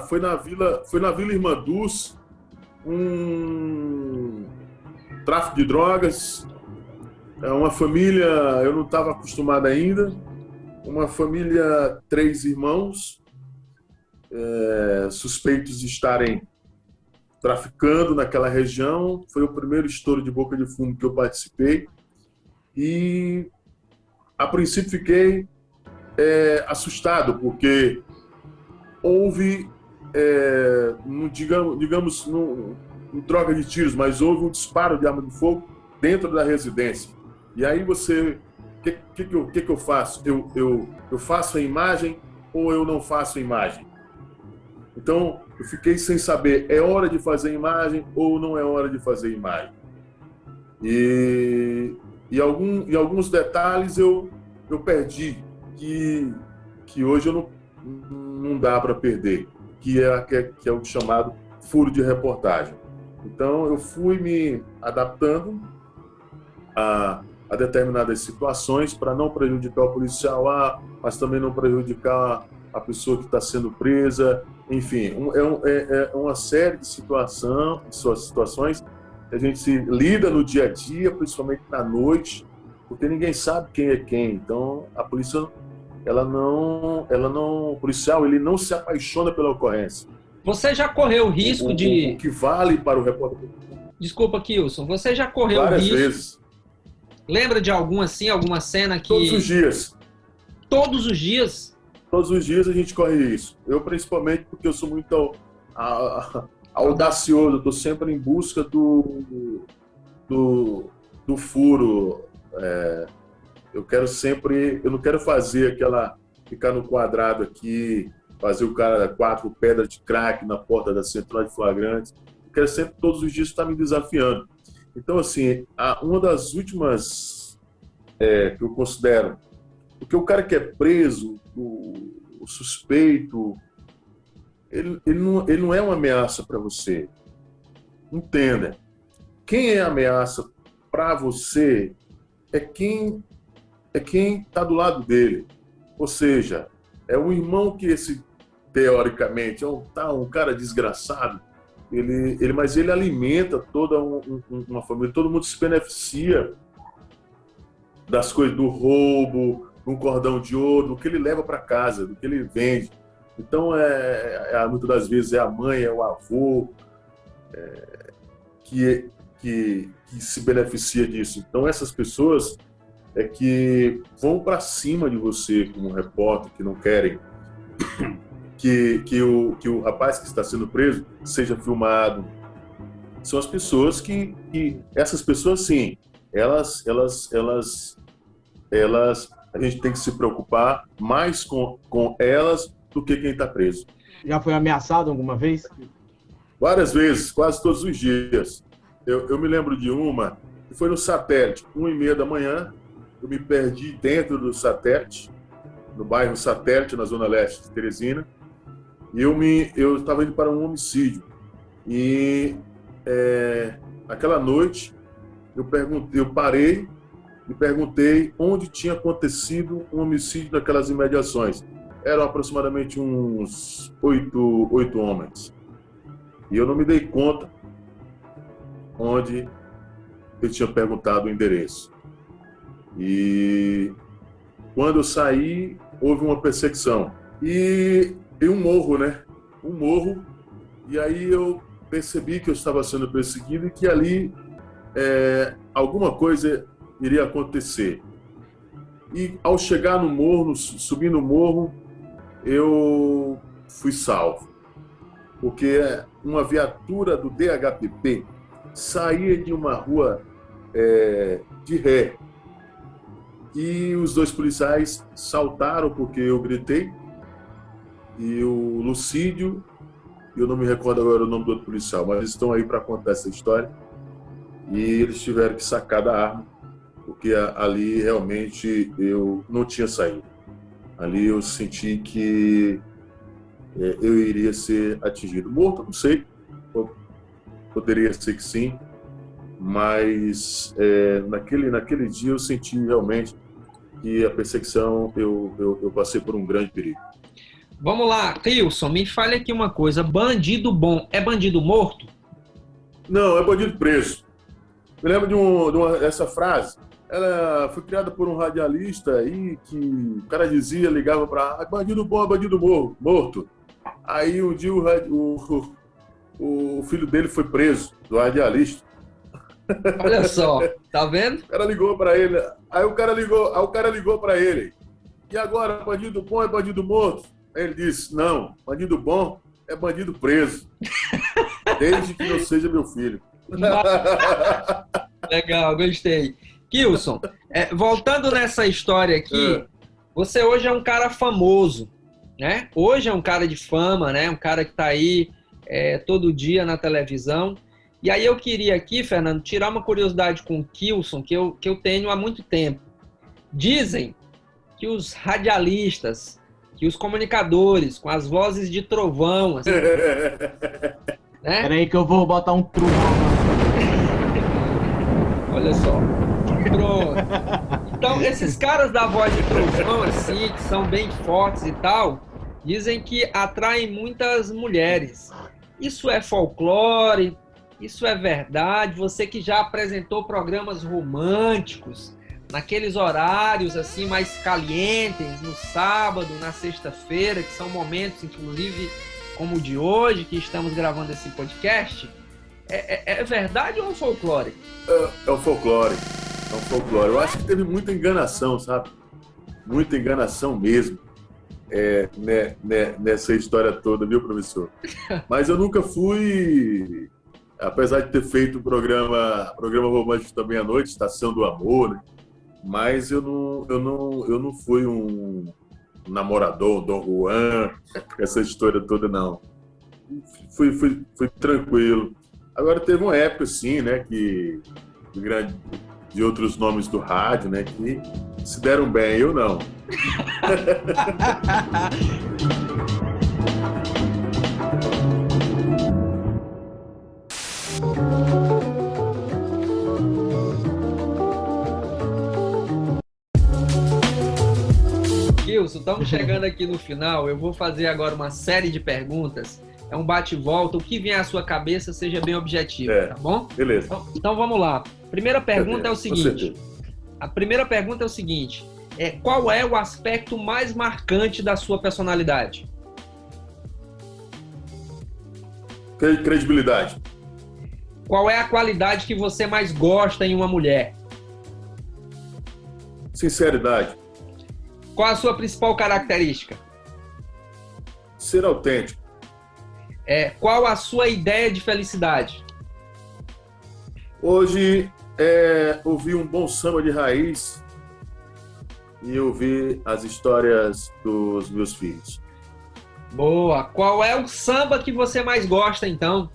Foi na Vila Irmanduz, um tráfico de drogas, uma família, eu não estava acostumado ainda, uma família, 3 irmãos, suspeitos de estarem traficando naquela região. Foi o primeiro estouro de boca de fumo que eu participei e, a princípio, fiquei assustado, porque houve, digamos, não troca de tiros, mas houve um disparo de arma de fogo dentro da residência. E aí você, o que eu faço? Eu faço a imagem ou eu não faço a imagem? Então, eu fiquei sem saber, é hora de fazer imagem ou não é hora de fazer imagem? E alguns detalhes eu perdi, que hoje eu não dá para perder, que é o chamado furo de reportagem. Então, eu fui me adaptando a determinadas situações para não prejudicar o policial, mas também não prejudicar a pessoa que está sendo presa. Enfim, é uma série de situações que a gente se lida no dia a dia, principalmente na noite, porque ninguém sabe quem é quem. Então, a polícia, o policial, ele não se apaixona pela ocorrência. Você já correu o risco de... O que vale para o repórter... Desculpa, Kilson. Você já correu o risco... Várias vezes. Lembra de alguma cena que... Todos os dias. Todos os dias? Todos os dias a gente corre isso. Eu, principalmente, porque eu sou muito audacioso. Estou sempre em busca do furo. Eu não quero fazer ficar no quadrado aqui, fazer o cara 4 pedras de crack na porta da central de flagrantes. Eu quero sempre, todos os dias, estar me desafiando. Então, assim, uma das últimas que eu considero, porque o cara que é preso, o suspeito, ele não é uma ameaça para você. Entenda. Quem é ameaça para você é quem está do lado dele. Ou seja, é o irmão que teoricamente, é um cara desgraçado, mas ele alimenta toda uma família, todo mundo se beneficia das coisas, do roubo, um cordão de ouro, do que ele leva para casa, do que ele vende. Então, muitas das vezes é a mãe, é o avô que se beneficia disso. Então, essas pessoas que vão para cima de você como repórter, que não querem que o rapaz que está sendo preso seja filmado. São as pessoas que essas pessoas, sim, elas a gente tem que se preocupar mais com elas do que quem está preso. Já foi ameaçado alguma vez? Várias vezes, quase todos os dias. Eu me lembro de uma que foi no Satélite, 1h30 da manhã. Eu me perdi dentro do Satélite, no bairro Satélite, na zona leste de Teresina. E eu estava indo para um homicídio. E aquela noite eu parei e perguntei onde tinha acontecido um homicídio naquelas imediações. Eram aproximadamente uns 8 homens. E eu não me dei conta onde eu tinha perguntado o endereço. E quando eu saí, houve uma perseguição. E um morro, né? Um morro. E aí eu percebi que eu estava sendo perseguido e que ali alguma coisa iria acontecer. E ao chegar no morro, subir no morro, eu fui salvo. Porque uma viatura do DHPP saía de uma rua de ré. E os 2 policiais saltaram porque eu gritei. E o Lucídio, eu não me recordo agora o nome do outro policial, mas eles estão aí para contar essa história. E eles tiveram que sacar da arma, porque ali realmente eu não tinha saído. Ali eu senti que eu iria ser atingido. Morto, não sei. Poderia ser que sim. Mas naquele dia eu senti realmente que a perseguição, eu passei por um grande perigo. Vamos lá, Kilson, me fale aqui uma coisa. Bandido bom é bandido morto? Não, é bandido preso. Me lembro de essa frase. Ela foi criada por um radialista aí que o cara ligava para bandido bom é bandido morto. Aí um dia o filho dele foi preso, do radialista. Olha só, tá vendo? O cara ligou para ele. Aí o cara ligou para ele. E agora, bandido bom é bandido morto? Aí ele disse, não, bandido bom é bandido preso. Desde que não seja meu filho. Legal, gostei. Kilson, voltando nessa história aqui, você hoje é um cara famoso, né? Hoje é um cara de fama, né? Um cara que tá aí todo dia na televisão. E aí eu queria aqui, Fernando, tirar uma curiosidade com o Kilson, que eu tenho há muito tempo. Dizem que os radialistas, que os comunicadores, com as vozes de trovão, assim, né? Peraí que eu vou botar um trovão. Olha só. Pronto. Então, esses caras da voz de trovão, assim, que são bem fortes e tal, dizem que atraem muitas mulheres. Isso é folclore? Isso é verdade? Você que já apresentou programas românticos, naqueles horários assim mais calientes, no sábado, na sexta-feira, que são momentos, inclusive, como o de hoje, que estamos gravando esse podcast, é verdade ou é um folclore? É um folclore. É um folclore. Eu acho que teve muita enganação, sabe? Muita enganação mesmo nessa história toda, viu, professor? Mas eu nunca fui, apesar de ter feito o programa romântico também à noite, Estação do Amor, né? Mas eu não fui um namorador, um Dom Juan, essa história toda, não. Fui tranquilo. Agora teve uma época, assim, né, de outros nomes do rádio, né, que se deram bem, eu não. Kilson, estamos chegando aqui no final. Eu vou fazer agora uma série de perguntas. É um bate-volta. O que vier à sua cabeça, seja bem objetivo, tá bom? Beleza. Então vamos lá. Primeira pergunta é o seguinte. A primeira pergunta é o seguinte. Qual é o aspecto mais marcante da sua personalidade? Credibilidade. Qual é a qualidade que você mais gosta em uma mulher? Sinceridade. Qual a sua principal característica? Ser autêntico. Qual a sua ideia de felicidade? Hoje, ouvir um bom samba de raiz e ouvir as histórias dos meus filhos. Boa! Qual é o samba que você mais gosta, então?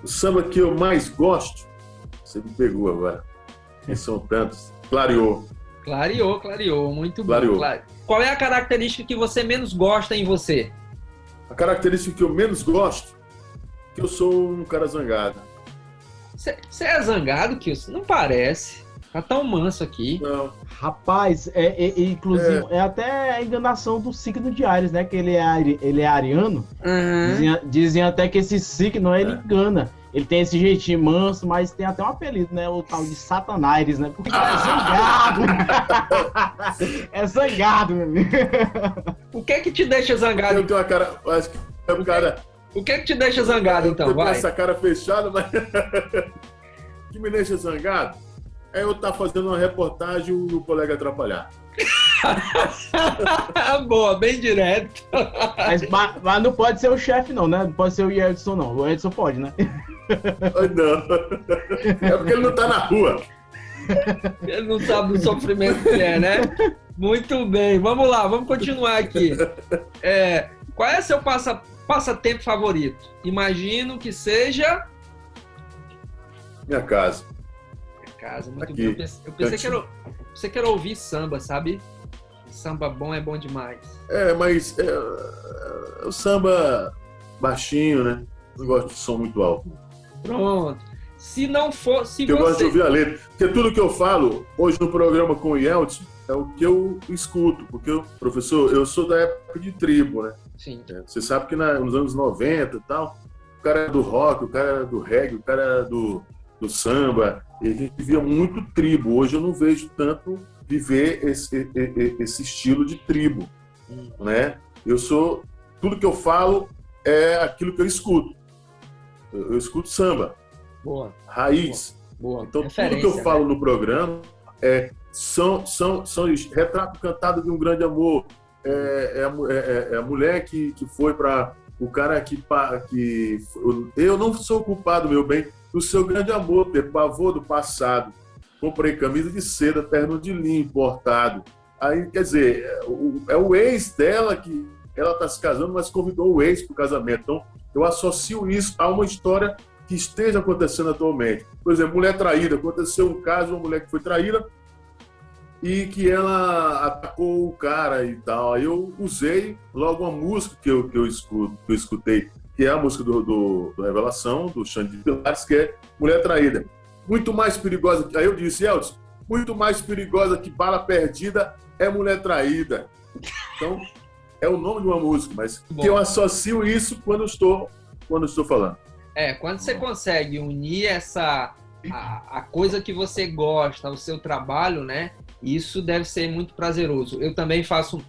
O samba que eu mais gosto, você me pegou agora, que são tantos, clareou. Clareou, muito bom. Clareou. Qual é a característica que você menos gosta em você? A característica que eu menos gosto é que eu sou um cara zangado. Você é zangado, Kilson? Não parece. Tá tão manso aqui. Não. Rapaz, inclusive, é até a enganação do signo de Áries, né? Que ele é ariano. Uhum. Dizem até que esse signo, ele engana. Ele tem esse jeitinho manso, mas tem até um apelido, né? O tal de Satanaires, né? Porque é zangado. É zangado, meu amigo. O que é que te deixa zangado? Eu tenho uma cara, acho que é um cara O que te deixa zangado, então? Eu tô com Vai. essa cara fechada, mas... O que me deixa zangado é eu estar fazendo uma reportagem e o colega atrapalhar. Boa, bem direto. Mas não pode ser o chefe, não, né? Não pode ser o Edson, não. O Edson pode, né? Não. É porque ele não tá na rua. Ele não sabe do sofrimento que é, né? Muito bem, vamos lá, vamos continuar aqui. Qual é seu passatempo favorito? Imagino que seja... Minha casa. Casa, muito Aqui. bem. Eu pensei que era ouvir samba, sabe? Samba bom é bom demais. Mas o samba baixinho, né? Não gosto de som muito alto. Pronto. Se não for... Se Porque eu gosto de você... ouvir a letra. Porque tudo que eu falo hoje no programa com o Yeltsin é o que eu escuto. Porque, professor, eu sou da época de tribo, né? Sim. Você sabe que nos anos 90 e tal, o cara era do rock, o cara era do reggae, o cara era do samba, e a gente via muito tribo. Hoje eu não vejo tanto viver esse estilo de tribo, né? Tudo que eu falo é aquilo que eu escuto. Eu escuto samba, Boa. raiz. Boa. Então tudo que eu falo no programa são retrato cantado de um grande amor. A mulher que foi para o cara que eu não sou culpado, meu bem, do seu grande amor, ter pavor do passado. Comprei camisa de seda, terno de linho importado. Aí, quer dizer, é o ex dela que ela está se casando, mas convidou o ex para o casamento. Então, eu associo isso a uma história que esteja acontecendo atualmente. Por exemplo, mulher traída. Aconteceu um caso, uma mulher que foi traída e que ela atacou o cara e tal. Aí eu usei logo uma música que eu escutei, que é a música do Revelação, do Xande de Pilares, que é Mulher Traída. Muito mais perigosa, aí eu disse, Elton, muito mais perigosa que bala perdida é mulher traída. Então, é o nome de uma música, mas que eu associo isso quando estou falando. Quando você consegue unir a coisa que você gosta, o seu trabalho, né? Isso deve ser muito prazeroso. Eu também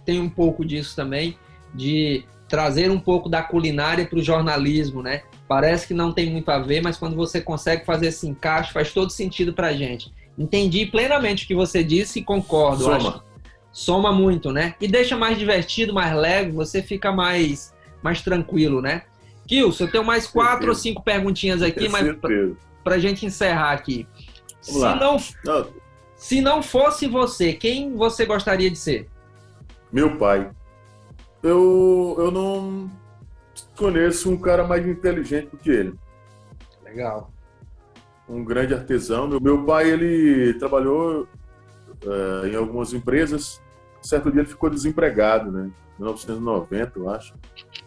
tenho um pouco disso também, de trazer um pouco da culinária para o jornalismo, né? Parece que não tem muito a ver, mas quando você consegue fazer esse encaixe, faz todo sentido para a gente. Entendi plenamente o que você disse e concordo. Soma muito, né? E deixa mais divertido, mais leve, você fica mais tranquilo, né? Kilson, eu tenho mais 4 ou 5 perguntinhas aqui, mas para a gente encerrar aqui. Se não fosse você, quem você gostaria de ser? Meu pai. Eu não conheço um cara mais inteligente do que ele. Legal. Um grande artesão. Meu pai, ele trabalhou em algumas empresas. Certo dia ele ficou desempregado, né? Em 1990, eu acho.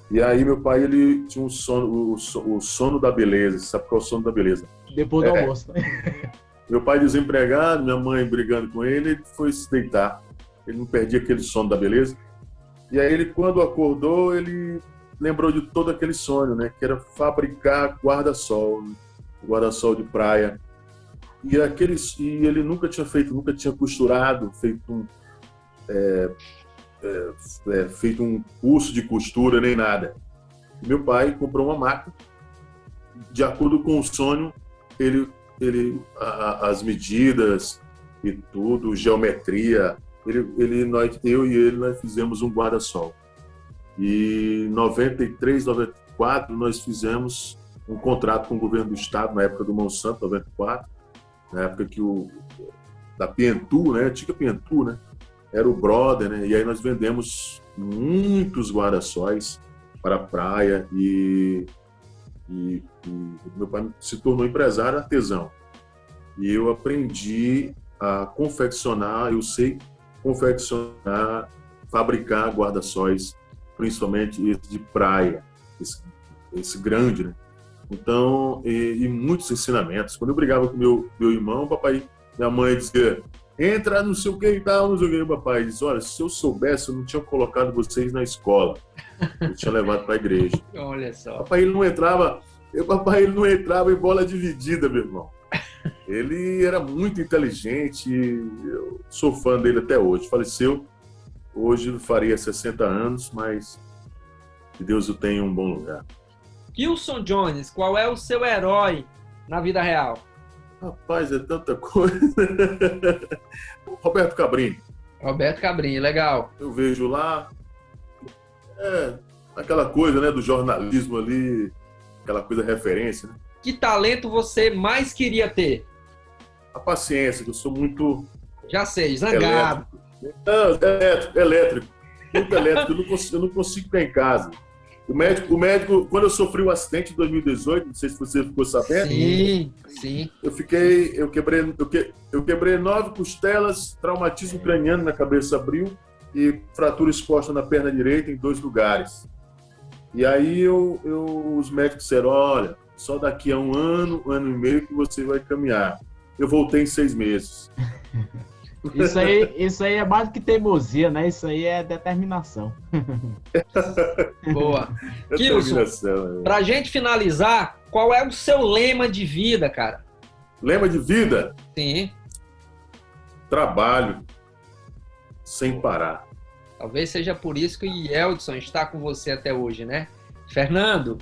E aí meu pai, ele tinha um sono, o sono da beleza. Sabe qual é o sono da beleza? Depois do almoço. Meu pai desempregado, minha mãe brigando com ele foi se deitar. Ele não perdia aquele sono da beleza. E aí ele, quando acordou, ele lembrou de todo aquele sonho, né? Que era fabricar guarda-sol de praia. E ele nunca tinha costurado, feito um curso de costura, nem nada. Meu pai comprou uma máquina, de acordo com o sonho, as medidas e tudo, geometria, eu e ele, nós fizemos um guarda-sol. E em 93, 94, nós fizemos um contrato com o governo do estado, na época do Monsanto, 94, na época da Pientu, né? Antiga Pientu, né? Era o brother, né? E aí nós vendemos muitos guarda-sóis para a praia e meu pai se tornou empresário artesão. E eu aprendi a confeccionar, eu sei confeccionar, fabricar guarda-sóis, principalmente esse de praia, esse grande, né? Então, e muitos ensinamentos. Quando eu brigava com meu irmão, minha mãe dizia, entra não sei o que e tal, não sei o que. E o papai disse, olha, se eu soubesse, eu não tinha colocado vocês na escola. Eu tinha levado para a igreja. Olha só. Papai, ele não entrava em bola dividida, meu irmão. Ele era muito inteligente, eu sou fã dele até hoje. Faleceu, hoje faria 60 anos, mas que Deus o tenha em um bom lugar. Kilson Jones, qual é o seu herói na vida real? Rapaz, é tanta coisa. Roberto Cabrini. Roberto Cabrini, legal. Eu vejo lá, aquela coisa, né, do jornalismo ali, aquela coisa referência, né? Que talento você mais queria ter? A paciência, que eu sou muito Já sei, zangado. elétrico. Muito elétrico, eu não consigo ficar em casa. O médico, quando eu sofri o acidente em 2018, não sei se você ficou sabendo. Sim. Eu quebrei 9 costelas, traumatismo craniano na cabeça abriu e fratura exposta na perna direita em 2 lugares. E aí os médicos disseram, olha, só daqui a um ano e meio que você vai caminhar. Eu voltei em 6 meses. Isso aí é mais do que teimosia, né? Isso aí é determinação. Boa. Kilson, pra gente finalizar, qual é o seu lema de vida, cara? Lema de vida? Sim. Trabalho sem parar. Talvez seja por isso que o Yeldson está com você até hoje, né? Fernando,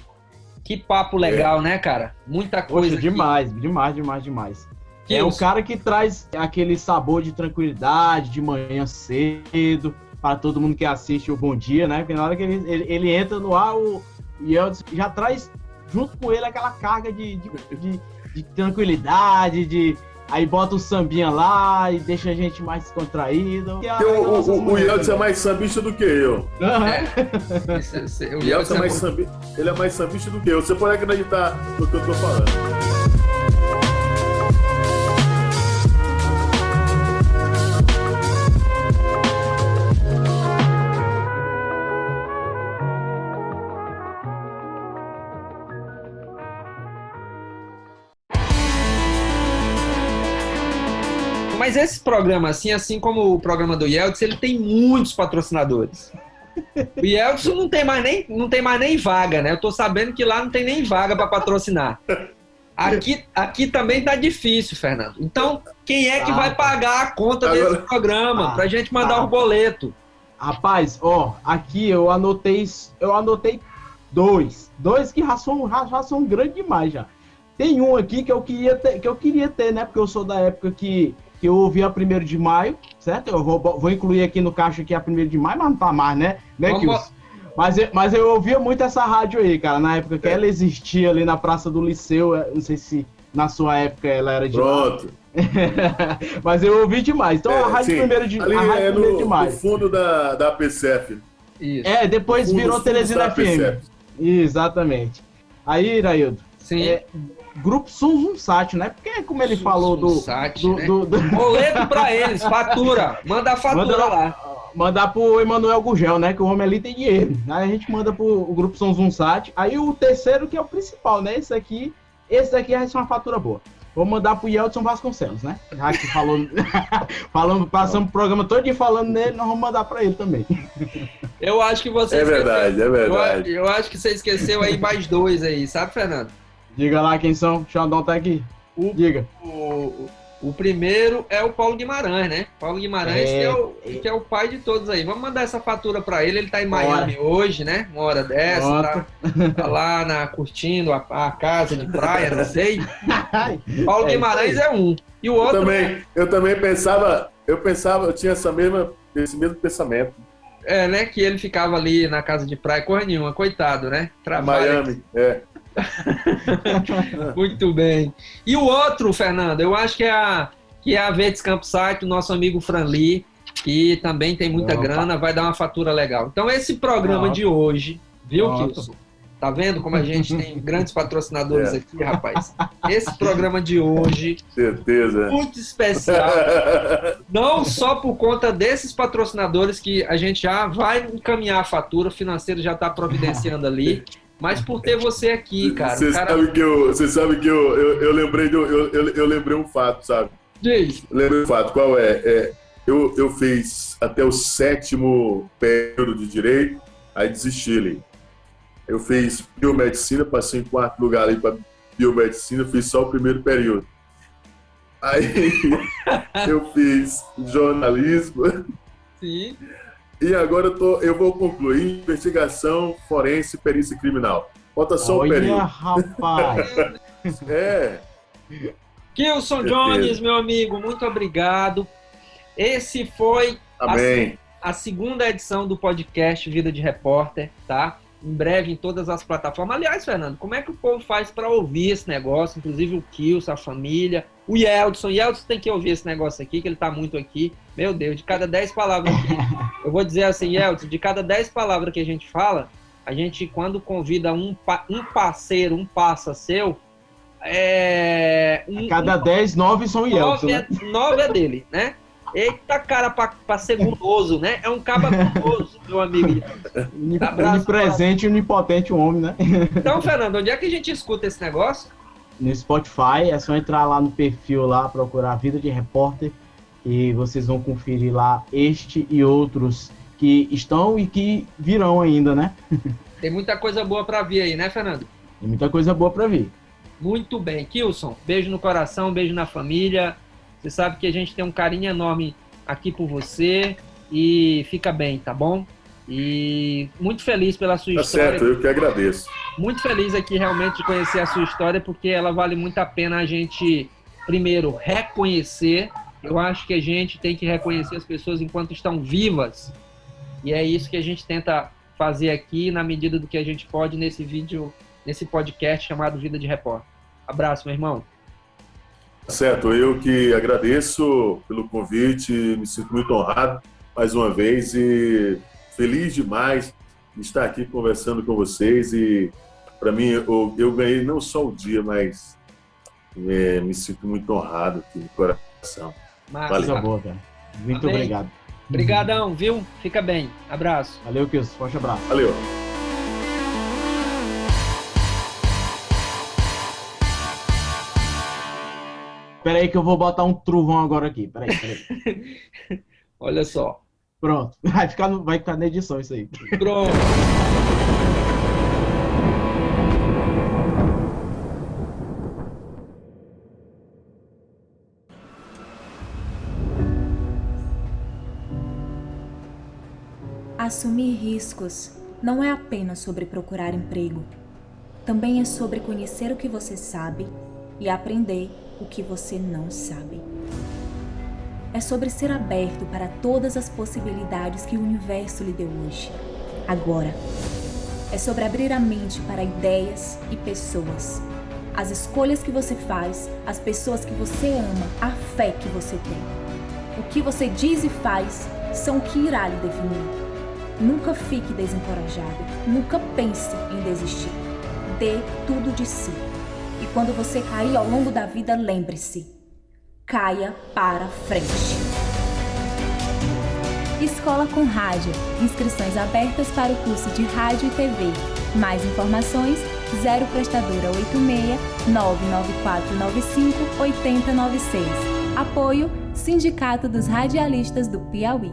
que papo legal, né, cara? Muita coisa. Poxa, demais. É o cara que traz aquele sabor de tranquilidade, de manhã cedo, para todo mundo que assiste o Bom Dia, né? Porque na hora que ele entra no ar, o Yeldson já traz junto com ele aquela carga de tranquilidade, aí bota o sambinha lá e deixa a gente mais descontraído. O Yeldson é mais sambista do que eu. O Yeldson é mais sambista do que eu. Você pode acreditar no que eu tô falando. Mas esse programa, assim como o programa do Yeldson, ele tem muitos patrocinadores. O Yeldson não tem mais nem vaga, né? Eu tô sabendo que lá não tem nem vaga para patrocinar. Aqui também tá difícil, Fernando. Então, quem é que vai pagar a conta desse programa pra gente mandar o boleto? Rapaz, aqui eu anotei dois que já são grandes demais já. Tem um aqui que eu queria ter, né? Porque eu sou da época que eu ouvi a 1º de maio, certo? Eu vou incluir aqui no caixa aqui a 1º de maio, mas não tá mais, né? Mas eu ouvia muito essa rádio aí, cara, na época que ela existia ali na Praça do Liceu, não sei se na sua época ela era de Pronto. Mas eu ouvi demais. Então a rádio 1º de maio. No fundo da PCF. Isso. Depois virou Teresina FM. Exatamente. Aí, Iraildo. Sim. Grupo Sunzunsat, né? Porque como ele falou do boleto pra eles, fatura. Manda a fatura lá. Mandar pro Emanuel Gurgel, né? Que o homem ali tem dinheiro. Aí a gente manda pro Grupo Sunzunsat. Aí o terceiro, que é o principal, né? Esse daqui vai ser uma fatura boa. Vou mandar pro Yeldson Vasconcelos, né? Já que passamos o programa todo falando nele, nós vamos mandar pra ele também. Eu acho que você É verdade. Eu acho que você esqueceu aí mais 2 aí, sabe, Fernando? Diga lá quem são. O Xandão tá aqui. Diga. O primeiro é o Paulo Guimarães, né? Paulo Guimarães, que é o pai de todos aí. Vamos mandar essa fatura pra ele. Ele tá em Miami hoje, né? Uma hora dessa. Tá lá curtindo a casa de praia, não sei. Paulo Guimarães é um. E o outro... Eu também pensava, eu tinha esse mesmo pensamento. Né? Que ele ficava ali na casa de praia, coisa nenhuma. Coitado, né? Trabalha. Miami, Muito bem. E o outro, Fernando, eu acho que é a Verdes Campsite, o nosso amigo Franli, que também tem muita grana, vai dar uma fatura legal. Então esse programa de hoje, viu, Kilson? Tá vendo como a gente tem grandes patrocinadores aqui, rapaz? Esse programa de hoje, certeza, muito especial, não só por conta desses patrocinadores que a gente já vai encaminhar a fatura, o financeiro já está providenciando ali, mas por ter você aqui, cara. Você sabe que eu lembrei um fato, sabe? Diz. Lembrei um fato, qual é? Eu fiz até o 7º período de Direito, aí desisti ali. Eu fiz Biomedicina, passei em 4º lugar ali para Biomedicina, fiz só o 1º período. Aí eu fiz Jornalismo. Sim. E agora eu vou concluir Investigação Forense e Perícia Criminal. Falta só o Olha, período. rapaz. É. Kilson Certeza. Jones, meu amigo, muito obrigado. Esse foi Amém. a segunda edição do podcast Vida de Repórter, tá? Em breve em todas as plataformas. Aliás, Fernando, como é que o povo faz para ouvir esse negócio? Inclusive o Kilson, a família, o Yeldson. O Yeldson tem que ouvir esse negócio aqui, que ele tá muito aqui. Meu Deus, de cada 10 palavras aqui, eu vou dizer assim, Yeldson, de cada 10 palavras que a gente fala, a gente, quando convida um parceiro, um parça seu, A cada 10, 9 são Yeltsin, né? 9 é dele, né? Eita, cara, pra ser guloso, né? É um caba guloso, meu amigo. Onipresente e onipotente o homem, né? Então, Fernando, onde é que a gente escuta esse negócio? No Spotify, é só entrar lá no perfil lá, procurar Vida de Repórter, e vocês vão conferir lá este e outros que estão e que virão ainda, né? Tem muita coisa boa pra vir aí, né, Fernando? Tem muita coisa boa pra vir. Muito bem. Kilson, beijo no coração, beijo na família. Você sabe que a gente tem um carinho enorme aqui por você e fica bem, tá bom? E muito feliz pela sua Tá história. certo, eu que agradeço. Muito feliz aqui realmente de conhecer a sua história, porque ela vale muito a pena a gente, primeiro, reconhecer. Eu acho que a gente tem que reconhecer as pessoas enquanto estão vivas. E é isso que a gente tenta fazer aqui, na medida do que a gente pode, nesse vídeo, nesse podcast chamado Vida de Repórter. Abraço, meu irmão. Tá certo, eu que agradeço pelo convite, me sinto muito honrado mais uma vez e feliz demais de estar aqui conversando com vocês. E para mim, eu ganhei não só o dia, mas me sinto muito honrado aqui no coração. Massa. Valeu. Coisa boa, cara. Muito Amém. obrigado. Obrigadão, viu? Fica bem. Abraço. Valeu, Kilson. Forte abraço. Valeu. Pera aí que eu vou botar um trovão agora aqui. Pera aí. Olha só. Pronto. Vai ficar na edição isso aí. Pronto. Assumir riscos não é apenas sobre procurar emprego. Também é sobre conhecer o que você sabe e aprender o que você não sabe. É sobre ser aberto para todas as possibilidades que o universo lhe deu hoje, agora. É sobre abrir a mente para ideias e pessoas. As escolhas que você faz, as pessoas que você ama, a fé que você tem. O que você diz e faz são o que irá lhe definir. Nunca fique desencorajado, nunca pense em desistir. Dê tudo de si. E quando você cair ao longo da vida, lembre-se, caia para frente. Escola com Rádio. Inscrições abertas para o curso de Rádio e TV. Mais informações, 0 Prestadora 86 99495 8096. Apoio, Sindicato dos Radialistas do Piauí.